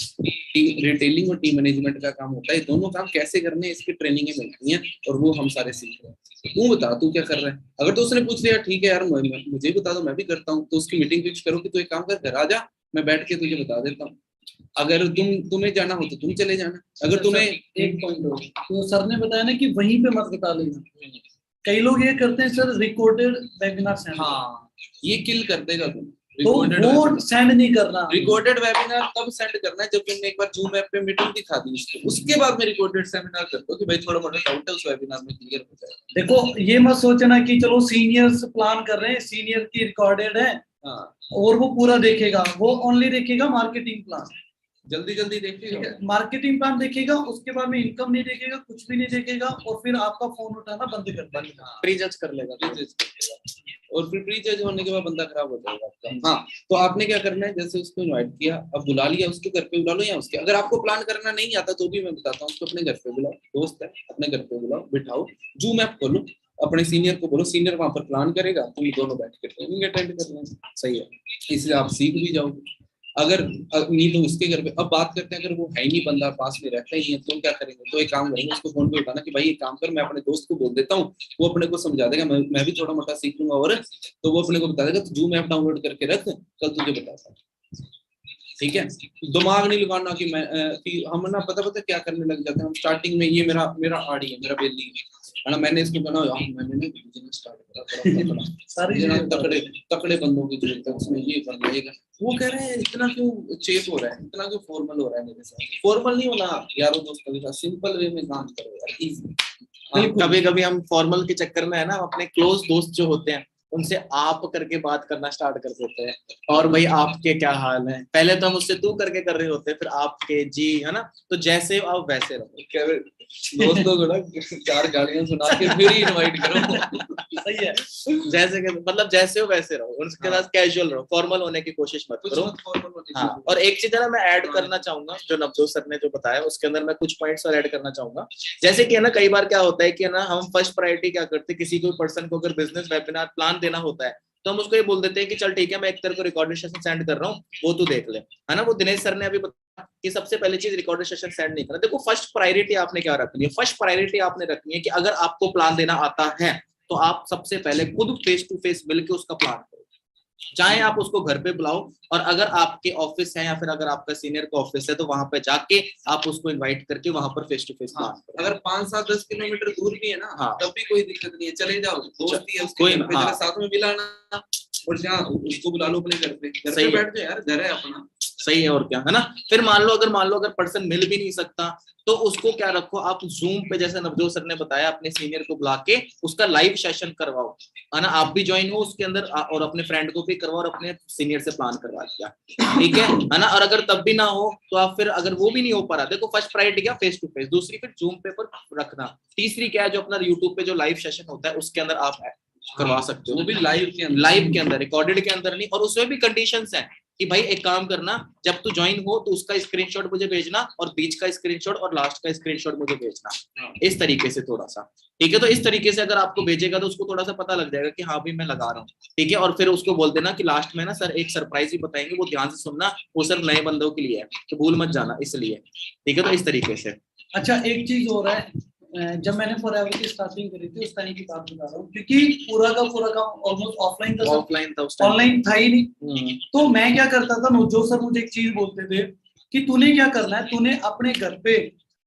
रिटेलिंग और टीम मैनेजमेंट का काम होता है, दोनों काम कैसे करने हैं इसकी ट्रेनिंगें मिलती हैं, और वो हम सारे सीख रहे हैं। तू बता तू क्या कर रहा है। अगर तो उसने पूछ लिया ठीक है यार मुझे बता दो मैं भी करता हूँ, तो उसकी मीटिंग फिक्स करो कि तू एक काम कर, घर आ जा, मैं बैठ के तुझे बता देता हूँ। अगर तुम्हें जाना हो तो तुम चले जाना, अगर तुम्हें एक पॉइंट हो, तो सर ने बताया ना कि वहीं पे मत बता लेना। कई लोग ये करते हैं सर, रिकॉर्डेड वेबिनार सेंड, हाँ ये किल कर देगा तुम। तो वो सेंड नहीं करना। रिकॉर्डेड वेबिनार तब सेंड करना है जब तुमने एक बार जूम ऐप पे मीटिंग दिखा दी उसके बाद में रिकॉर्डेड सेमिनार कर दो कि भाई थोड़ा मोटा डाउट है उस वेबिनार में क्लियर हो जाए। देखो ये मत सोचना कि चलो सीनियर्स प्लान कर रहे हैं, सीनियर की रिकॉर्डेड है, हाँ, और वो पूरा देखेगा, वो ओनली देखेगा मार्केटिंग प्लान, जल्दी देखेगा, मार्केटिंग प्लान देखेगा, उसके बाद में इनकम नहीं देखेगा, कुछ भी नहीं देखेगा, और फिर आपका फोन उठाना बंद कर देगा, प्री जज कर लेगा, और फिर प्री जज होने के बाद बंदा खराब हो जाएगा आपका। हाँ तो आपने क्या करना है, जैसे उसको इनवाइट किया, अब बुला लिया, उसके घर पे बुला लो या उसके, अगर आपको प्लान करना नहीं आता तो भी मैं बताता हूँ, उसको अपने घर पे बुलाओ, दोस्त है अपने घर पे बुलाओ, बिठाओ, जूम ऐप खोलो, अपने सीनियर को बोलो, सीनियर वहां पर प्लान करेगा, तुम दोनों बैठ के ट्रेनिंग अटेंड कर लेना, सही है, इसलिए आप सीख भी जाओगे। अगर नहीं तो उसके घर पे, अब बात करते हैं अगर वो है ही नहीं, बंदा पास में रहता ही है, तो क्या करेंगे, तो एक काम करेंगे, उसको फोन पे उठाना कि भाई ये काम कर, मैं अपने दोस्त को बोल देता हूँ, वो अपने को समझा देगा, मैं भी थोड़ा मोटा सीख लूंगा, और तो वो अपने को बता देगा, तो जूम ऐप डाउनलोड करके रख, कल तुझे बताता हूँ, ठीक है। दिमाग नहीं लगाना कि मैं कि हम ना पता क्या करने लग जाते हैं हम स्टार्टिंग में, ये मेरा आड़ी है, मेरा बेली है ना, मैंने इसको बना, मैंने बिजनेस स्टार्ट करा, सारी तकड़े बंदों की जरूरत है, उसमें ये करना है, वो कह रहे हैं इतना क्यों चेप हो रहा है, इतना क्यों फॉर्मल हो रहा है मेरे साथ। फॉर्मल नहीं होना यारों दोस्तों के साथ, सिंपल वे में काम करो यार, इजी। कभी कभी हम फॉर्मल के चक्कर में है ना, अपने क्लोज दोस्त जो होते हैं उनसे आप करके बात करना स्टार्ट कर देते हैं, और भाई आपके क्या हाल है, पहले तो हम उससे तू करके कर रहे होते हैं, फिर आपके जी, है ना। तो जैसे आप वैसे रहो, दोस्तों को ना 4 गालियां सुना के फिर ही इनवाइट करो। सही है। जैसे कि मतलब जैसे हो वैसे रहो, उनके साथ कैजुअल रहो, फॉर्मल होने की कोशिश मत करो। हाँ, और एक चीज है ना मैं ऐड करना चाहूंगा, जो नवजोत सर ने जो बताया उसके अंदर मैं कुछ पॉइंट्स और ऐड करना चाहूंगा। जैसे कि है ना, कई बार क्या होता है कि है ना, हम फर्स्ट प्रायोरिटी क्या करते हैं, किसी को पर्सन को अगर बिजनेस वेबिनार प्लान देना होता है तो हम उसको ये बोल देते हैं कि चल ठीक है, मैं एक तेरे को रिकॉर्डेड सेशन सेंड कर रहा हूँ, वो तू देख ले, है ना। वो दिनेश सर ने अभी बताया कि सबसे पहले चीज रिकॉर्डेड सेशन सेंड नहीं करना। देखो फर्स्ट प्रायोरिटी आपने क्या रखनी है, फर्स्ट प्रायोरिटी आपने रखनी है कि अगर आपको प्लान देना आता है तो आप सबसे पहले खुद फेस टू फेस मिलकर उसका प्लान करो, चाहे आप उसको घर पे बुलाओ, और अगर आपके ऑफिस है या फिर अगर आपका सीनियर का ऑफिस है तो वहां पे जाके आप उसको इनवाइट करके वहां पर फेस टू फेस प्लान करो। अगर 5, 7, 10 किलोमीटर दूर भी है ना, हाँ, तब भी कोई दिक्कत नहीं है, चले जाओ, दोस्ती है उसके कोई घर पे, हाँ, जरा साथ में मिलाना, और जहाँ उसको बुला लो अपने घर पे बैठ जाओ यार, घर है अपना। सही है, और क्या, है ना। फिर मान लो अगर पर्सन मिल भी नहीं सकता तो उसको क्या रखो आप जूम पे, जैसे नवजोत सर ने बताया, अपने सीनियर को बुला के उसका लाइव सेशन करवाओ, है ना। आप भी ज्वाइन हो उसके अंदर, और अपने फ्रेंड को भी करवाओ, और अपने सीनियर से प्लान करवा दिया, ठीक है ना। और अगर तब भी ना हो तो आप फिर, अगर वो भी नहीं हो पा रहा, देखो फर्स्ट प्रायोरिटी क्या, फेस टू फेस, दूसरी फिर जूम पे पर रखना, तीसरी क्या है, जो अपना यूट्यूब पे जो लाइव सेशन होता है उसके अंदर आप करवा सकते हो, वो भी लाइव के अंदर, रिकॉर्डेड के अंदर नहीं। और उसमें भी कंडीशंस हैं कि भाई एक काम करना, जब तू ज्वाइन हो तो उसका स्क्रीनशॉट मुझे भेजना, और बीच का स्क्रीनशॉट और लास्ट का स्क्रीनशॉट मुझे भेजना, इस तरीके से थोड़ा सा, ठीक है। तो इस तरीके से अगर आपको भेजेगा तो उसको थोड़ा सा पता लग जाएगा कि हाँ भाई मैं लगा रहा हूँ, ठीक है। और फिर उसको बोल देना कि लास्ट में ना सर एक सरप्राइज ही बताएंगे, वो ध्यान से सुनना, वो सिर्फ नए बंदों के लिए है, तो भूल मत जाना, इसलिए, ठीक है। तो इस तरीके से। अच्छा, एक चीज हो रहा है, जब मैंने फॉरएवर की स्टार्टिंग करी थी उस टाइम की बात बता रहा हूँ, क्योंकि पूरा का पूरा काम ऑलमोस्ट ऑफलाइन था, उस टाइम ऑनलाइन था ही नहीं। तो मैं क्या करता था, जो सर मुझे एक चीज बोलते थे कि तूने क्या करना है, तूने अपने घर पे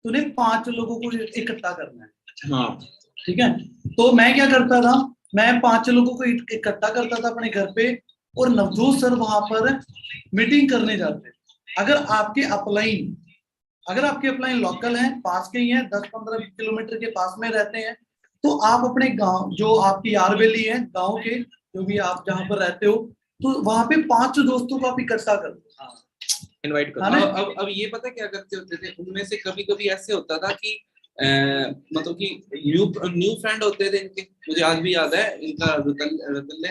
तूने 5 लोगों को इकट्ठा करना है। हाँ, ठीक है। तो मैं क्या करता था, मैं 5 लोगों को इकट्ठा करता था अपने घर पे, और नवजोत सर वहां पर मीटिंग करने जाते। अगर आपके अपलाइन लोकल हैं, पास के ही हैं, 10-15 किलोमीटर के पास में रहते हैं, तो आप अपने गांव, जो आपकी यारवेली है गांव के, जो भी आप जहां पर रहते हो, तो वहां पे 5 दोस्तों को आप इकट्ठा कर दो, इनवाइट करो। अब ये पता क्या करते होते थे, उनमें से कभी कभी ऐसे होता था कि मतलब कि न्यू फ्रेंड होते थे इनके, मुझे आज भी याद है, इनका रतल्ले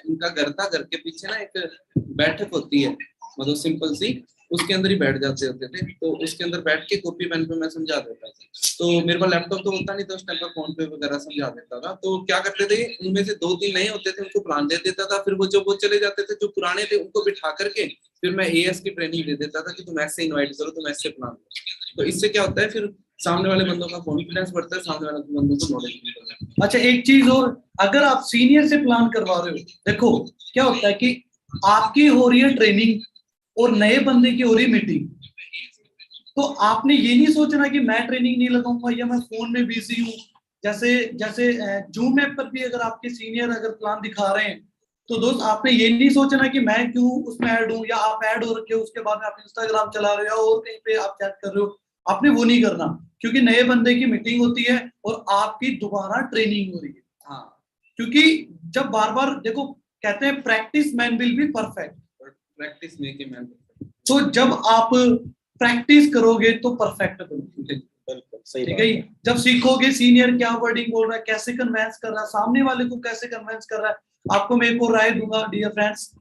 इनका घर था, घर के पीछे ना एक बैठक होती है, मतलब सिंपल सी, उसके अंदर ही बैठ जाते होते थे। तो उसके अंदर बैठ के कॉपी पेन पे मैं समझा देता था, तो मेरे पास लैपटॉप तो होता नहीं था उस टाइम पर, फोन पे वगैरह समझा देता था। तो क्या करते थे, उनमें से 2-3 नए होते थे, उनको प्लान दे देता था, फिर वो चले जाते थे, जो पुराने थे उनको बिठा करके फिर मैं एएस की ट्रेनिंग दे देता था कि तुम ऐसे इनवाइट करो, तुम ऐसे प्लान करो। तो इससे क्या होता है, फिर सामने वाले बंदों का कॉन्फिडेंस बढ़ता है, सामने वाले बंदों को नॉलेज मिलता है। अच्छा, एक चीज और, अगर आप सीनियर से प्लान करवा रहे हो, देखो क्या होता है कि आपकी हो रही है ट्रेनिंग और नए बंदे की हो रही मीटिंग, तो आपने ये नहीं सोचना कि मैं ट्रेनिंग नहीं लगाऊंगा या मैं फोन में बिजी हूँ। जैसे जैसे जूम ऐप पर भी अगर आपके सीनियर अगर प्लान दिखा रहे हैं, तो दोस्त आपने ये नहीं सोचना कि मैं क्यों उसमें ऐड हूँ, या आप ऐड हो रखे हो, उसके बाद में आप इंस्टाग्राम चला रहे हो और कहीं पे आप चैट कर रहे हो, आपने वो नहीं करना, क्योंकि नए बंदे की मीटिंग होती है और आपकी दोबारा ट्रेनिंग हो रही है। हाँ, क्योंकि जब बार बार देखो, कहते हैं practice man will be perfect, practice make a man. तो जब आप प्रैक्टिस करोगे तो परफेक्ट बनोगे, ठीक है। जब सीखोगे सीनियर क्या वर्डिंग बोल रहा है, कैसे कन्वेंस कर रहा है, सामने वाले को कैसे कन्वेंस कर रहा है। आपको मैं एक और राय दूंगा डियर फ्रेंड्स,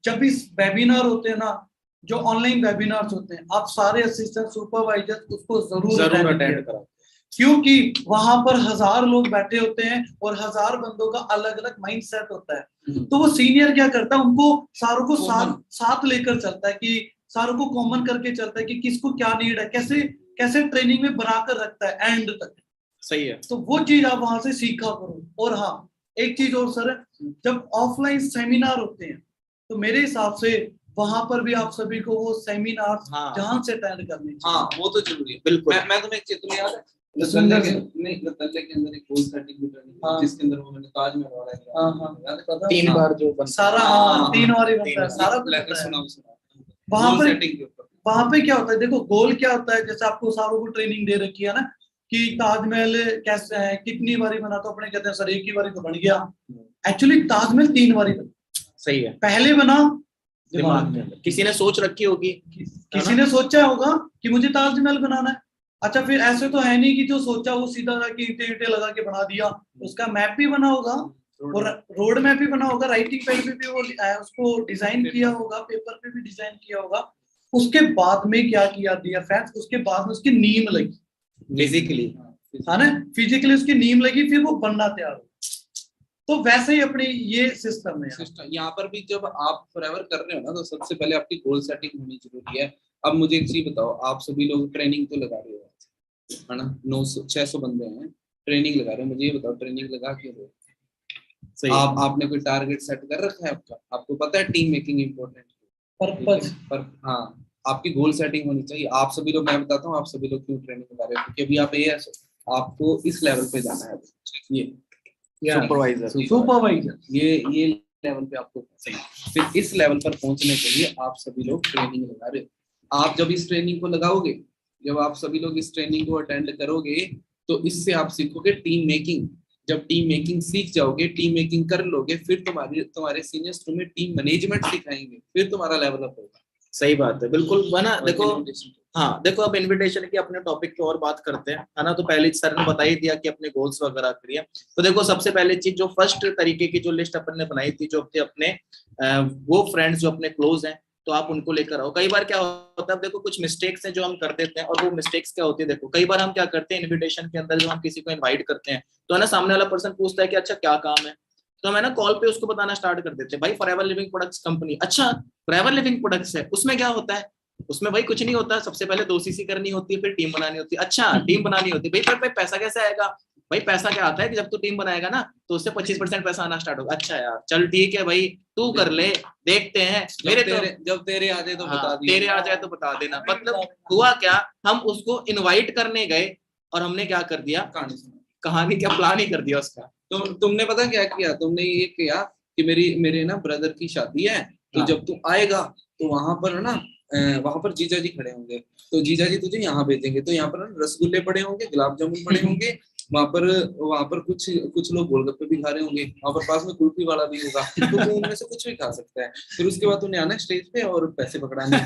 जब इस वेबिनार होते हैं ना, जो ऑनलाइन वेबिनार्स होते हैं, आप सारे असिस्टेंट सुपरवाइजर उसको जरूर अटेंड करो, क्योंकि वहां पर 1000 लोग बैठे होते हैं और 1000 बंदों का अलग अलग माइंड सेट होता है। तो वो सीनियर क्या करता है, उनको सारों को साथ लेकर चलता है, कि सारों को कॉमन करके चलता है कि किसको क्या नीड है, कैसे कैसे ट्रेनिंग में बनाकर रखता है एंड तक। सही है, तो वो चीज आप वहां से सीखा करो। और हाँ, एक चीज और सर, जब ऑफलाइन सेमिनार होते हैं तो मेरे हिसाब से वहां पर भी आप सभी को वो सेमिनार ध्यान से अटेंड करने चाहिए। हाँ, वो तो जरूरी है, बिल्कुल। मैं तुम्हें एक चीज, तुम्हें याद है रतल्ले के अंदर एक गोल्ड सर्टिफिकेट, जिसके अंदर उन्होंने ताजमहल वाला याद है, 3 बार जो सारा 3 बार ही बनता है, सारा कुछ सुना वहां पे क्या होता है, देखो गोल क्या होता है, जैसे आपको सारों को ट्रेनिंग दे रखी है ना, कि ताजमहल कैसे है, कितनी बारी बना, तो अपने कहते हैं सर एक ही बारी तो बन गया। एक्चुअली ताजमहल 3 बारी बना। सही है, पहले बना दिमाग में किसी ने सोच रखी होगी, किसी ने सोचा होगा कि मुझे ताजमहल बनाना है। अच्छा, फिर ऐसे तो है नहीं कि जो सोचा वो सीधा जाके ईंटे ईंटे लगा के बना दिया, उसका मैप भी बना होगा और रोड मैप भी बना होगा, राइटिंग पैड पे भी वो उसको डिजाइन किया होगा, पेपर पे भी डिजाइन किया होगा। उसके बाद में क्या किया दिया फैक्ट, उसके बाद में उसकी नींव लगी फिजिकली, है ना, फिजिकली उसकी नींव लगी, फिर वो बनना तैयार हो। तो वैसे ही अपनी ये सिस्टम है। सिस्टम यहाँ पर भी जब आप फॉरएवर कर रहे हो ना, तो सबसे पहले आपकी गोल सेटिंग होनी जरूरी है। अब मुझे एक चीज बताओ, आप सभी लोग ट्रेनिंग तो लगा रहे हो है ना, 600 बंदे हैं, ट्रेनिंग लगा रहे हो, मुझे ये बताओ ट्रेनिंग लगा क्यों रहे हो? आपने कोई टारगेट सेट कर रखा है आपका? आपको पता है टीम मेकिंग इम्पोर्टेंट पर्पस, पर हाँ, आपकी गोल सेटिंग होनी चाहिए। आप सभी लोग, मैं बताता हूँ आप सभी लोग क्यों ट्रेनिंग लगा रहे हो, क्योंकि अभी आप एएस हो, आपको इस लेवल पे जाना है, ये सुपरवाइजर, ये लेवल पे आपको पहुंचना है। फिर इस लेवल पर पहुंचने के लिए आप सभी लोग ट्रेनिंग लगा रहे हो। आप जब इस ट्रेनिंग को लगाओगे, जब आप सभी लोग इस ट्रेनिंग को अटेंड करोगे, तो इससे आप सीखोगे टीम मेकिंग। जब टीम मेकिंग सीख जाओगे, टीम मेकिंग कर लोगे, फिर तुम्हारे सीनियर्स तुम्हें टीम मैनेजमेंट सिखाएंगे, फिर तुम्हारा लेवल अप होगा। सही बात है, बिल्कुल बना। देखो हाँ, देखो अब इनविटेशन की अपने टॉपिक पे और बात करते हैं, है ना। तो पहले सर ने बता ही दिया कि अपने गोल्स वगैरह करिए। तो देखो सबसे पहले चीज, जो फर्स्ट तरीके की जो लिस्ट अपन ने बनाई थी, जो अपने वो फ्रेंड्स जो अपने क्लोज हैं, तो आप उनको लेकर आओ। कई बार क्या होता है, देखो कुछ मिस्टेक्स हैं जो हम कर देते हैं, और वो मिस्टेक्स क्या होती है, देखो कई बार हम क्या करते हैं इनविटेशन के अंदर, जब हम किसी को इन्वाइट करते हैं, तो है ना, सामने वाला पर्सन पूछता है कि अच्छा क्या काम है, तो हम है ना कॉल पे उसको बताना स्टार्ट कर देते हैं, भाई फॉरएवर लिविंग प्रोडक्ट्स कंपनी। अच्छा फॉरएवर लिविंग प्रोडक्ट्स है, उसमें क्या होता है? उसमें भाई कुछ नहीं होता, सबसे पहले 2 सीसी करनी होती है, फिर टीम बनानी होती है। अच्छा टीम बनानी होती है, भाई पर पैसा कैसे आएगा? भाई पैसा क्या आता है कि जब तू टीम बनाएगा ना, तो उससे 25% पैसा आना स्टार्ट होगा। अच्छा यार चल ठीक है भाई, तू कर ले, देखते हैं। जब तेरे आ जाए तो बता दियो, तेरे आ जाए तो बता देना। मतलब हुआ क्या, हम उसको इनवाइट करने गए और हमने क्या कर दिया, कहानी क्या प्लान ही कर दिया उसका। तुमने पता क्या किया, तुमने ये किया कि मेरे ना ब्रदर की शादी है, तो जब तू आएगा तो वहां पर ना, वहां पर जीजा जी खड़े होंगे, तो जीजा जी तुझे यहाँ भेजेंगे, तो यहाँ पर रसगुल्ले पड़े होंगे, गुलाब जामुन पड़े होंगे, वहां पर कुछ लोग गोलगप्पे भी खा रहे होंगे, वहां पर पास में कुल्फी वाला भी होगा, तो तू उनमें से कुछ भी खा सकता है। फिर उसके बाद तूने आना स्टेज पे और पैसे पकड़ाने,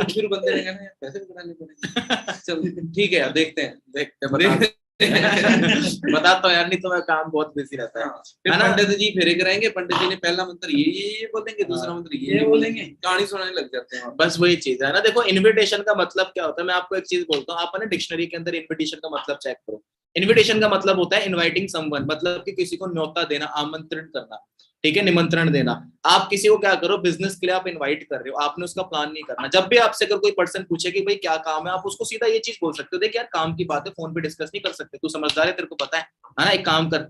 फिर बंदे ने कहना पैसे पकड़ाने पड़ेंगे। चल ठीक है यार, देखते बता तो यार, नहीं तो मैं काम बहुत बिजी रहता है। फिर पंडित जी फेरे कराएंगे, पंडित जी ने पहला मंत्र ये बोलेंगे, दूसरा मंत्र ये बोलेंगे, कहानी सुनाने लग जाते हैं। बस वही चीज है ना। देखो इनविटेशन का मतलब क्या होता है, मैं आपको एक चीज बोलता हूँ, आप ना डिक्शनरी के अंदर इनविटेशन का मतलब चेक करो। इनविटेशन का मतलब होता है इनवाइटिंग समवन, मतलब कि किसी को न्योता देना, आमंत्रण करना, ठीक है, निमंत्रण देना। आप किसी को क्या करो, बिजनेस के लिए आप इनवाइट कर रहे हो, आपने उसका प्लान नहीं करना। जब भी आपसे अगर कोई पर्सन पूछे कि भाई क्या काम है, आप उसको सीधा ये चीज बोल सकते हो, देख यार काम की बात है, फोन पे डिस्कस नहीं कर सकते, तू समझदार है, तेरे को पता है ना, एक काम कर,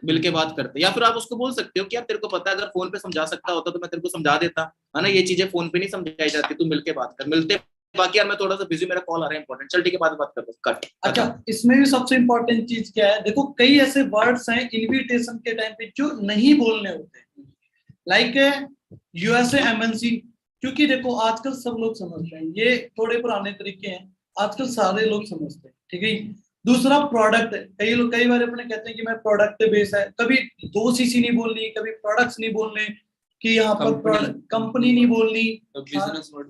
मिल के बात करते। या फिर आप उसको बोल सकते हो कि यार तेरे को पता है, अगर फोन पे समझा सकता होता तो मैं तेरे को समझा देता, है ना, ये चीजें फोन पे नहीं समझाई जाती, तू मिलके बात कर। मिलते, बाकी यार मैं थोड़ा सा बिजी, मेरा कॉल आ रहा है इंपॉर्टेंट, चल ठीक है, बात करते हैं, कट। अच्छा, इसमें भी सबसे इंपॉर्टेंट चीज क्या है, देखो कई ऐसे वर्ड्स हैं इनविटेशन के टाइम पे जो नहीं बोलने होते, लाइक यूएसए एमएनसी, क्योंकि देखो आजकल सब लोग समझते हैं, ये थोड़े पुराने तरीके हैं, आजकल सारे लोग समझते हैं, ठीक है। दूसरा प्रोडक्ट, कई बार अपने कहते हैं कि मैं प्रोडक्ट बेस है, कभी 2 सीसी नहीं बोलनी, कभी प्रोडक्ट्स नहीं बोलने, कि यहाँ पर कंपनी नहीं बोलनी, तो बिजनेस वर्ड,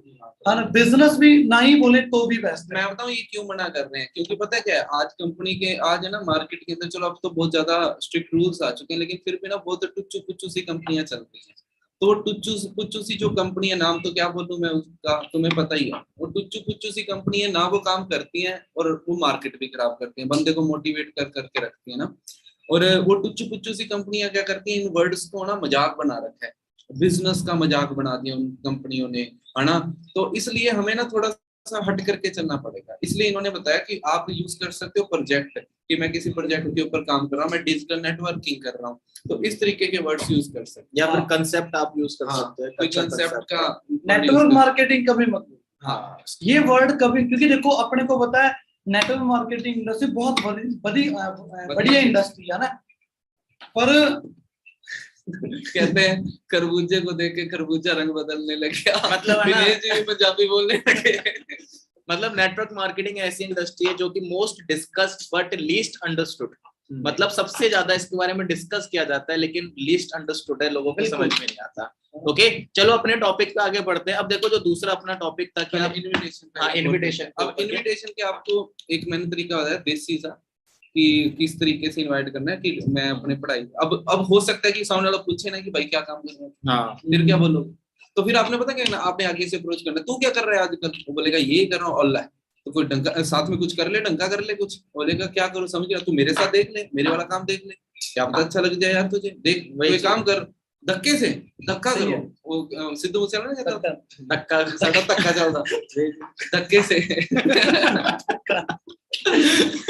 हाँ ना, बिजनेस भी ना ही बोले तो भी बेस्ट है। मैं बताऊँ ये क्यों मना कर रहे हैं, क्योंकि पता है क्या है, आज कंपनी के, आज है ना मार्केट के अंदर, चलो अब तो बहुत ज्यादा स्ट्रिक्ट रूल्स आ चुके हैं, लेकिन फिर भी ना बहुत टुच्चू पुच्चू सी कंपनियां चल रही हैं। तो टुच्चू पुच्चू सी जो कंपनी है, नाम तो क्या बोलूं मैं उसका, तुम्हें पता ही है, वो टुच्चू पुच्चू सी कंपनी है ना, वो काम करती है और वो मार्केट भी खराब करती है, बंदे को मोटिवेट कर करके रखती है ना। और वो टुच्चू पुच्चू सी कंपनियां क्या करती हैं, इन वर्ड्स को ना मजाक बना रखा है, बिजनेस का मजाक बना दिया उन कंपनियों ने, है ना। तो इसलिए हमें ना थोड़ा सा हट करके चलना पड़ेगा। इसलिए इन्होंने बताया कि आप यूज कर सकते हो प्रोजेक्ट, कि मैं किसी प्रोजेक्ट के ऊपर काम कर रहा हूँ, मैं डिजिटल नेटवर्किंग कर रहा हूँ, तो इस तरीके के वर्ड्स यूज कर सकते हैं, या फिर कंसेप्ट आप यूज कर सकते हैं, कोई कंसेप्ट का, नेटवर्क मार्केटिंग कभी मत, हाँ ये वर्ड कभी, क्योंकि देखो अपने को पता है नेटवर्क मार्केटिंग इंडस्ट्री बहुत बढ़िया इंडस्ट्री है ना, पर कहते हैं खरबूजे को देख के खरबूजा रंग बदलने लग गया, मतलब है ना, पंजाबी बोलने लगे। मतलब नेटवर्क मार्केटिंग ऐसी इंडस्ट्री है जो कि most discussed but least understood, मतलब सबसे ज्यादा इसके बारे में डिस्कस किया जाता है लेकिन लीस्ट अंडरस्टूड है, लोगों को समझ में नहीं आता। ओके, चलो अपने टॉपिक पे आगे बढ़ते हैं। अब देखो जो दूसरा अपना टॉपिक था कि इनविटेशन। हाँ, इनविटेशन। अब इनविटेशन के आपको एक मैंने तरीका बताया देसी सा कि किस तरीके से इनवाइट करना है कि मैं अपने पढ़ाई, अब हो सकता है कि सामने वाला पूछे ना कि भाई क्या काम कर रहे हो, हाँ, फिर क्या बोलोगे, तो फिर आपने पता क्या आपने आगे से अप्रोच करना, तू क्या कर रहा है आजकल, वो बोलेगा ये कर रहा हूँ अल्लाह, तो कोई डंका साथ में कुछ कर ले, डंका कर ले कुछ, बोलेगा क्या करूँ समझ रहा, तू मेरे साथ देख ले, मेरे वाला काम देख ले, क्या पता अच्छा लग जाए यार तुझे, देख वही काम कर, धक्के से धक्का करो, वो सिद्धू मूसेवाला नहीं कहता धक्का साडा धक्का चलता, धक्के से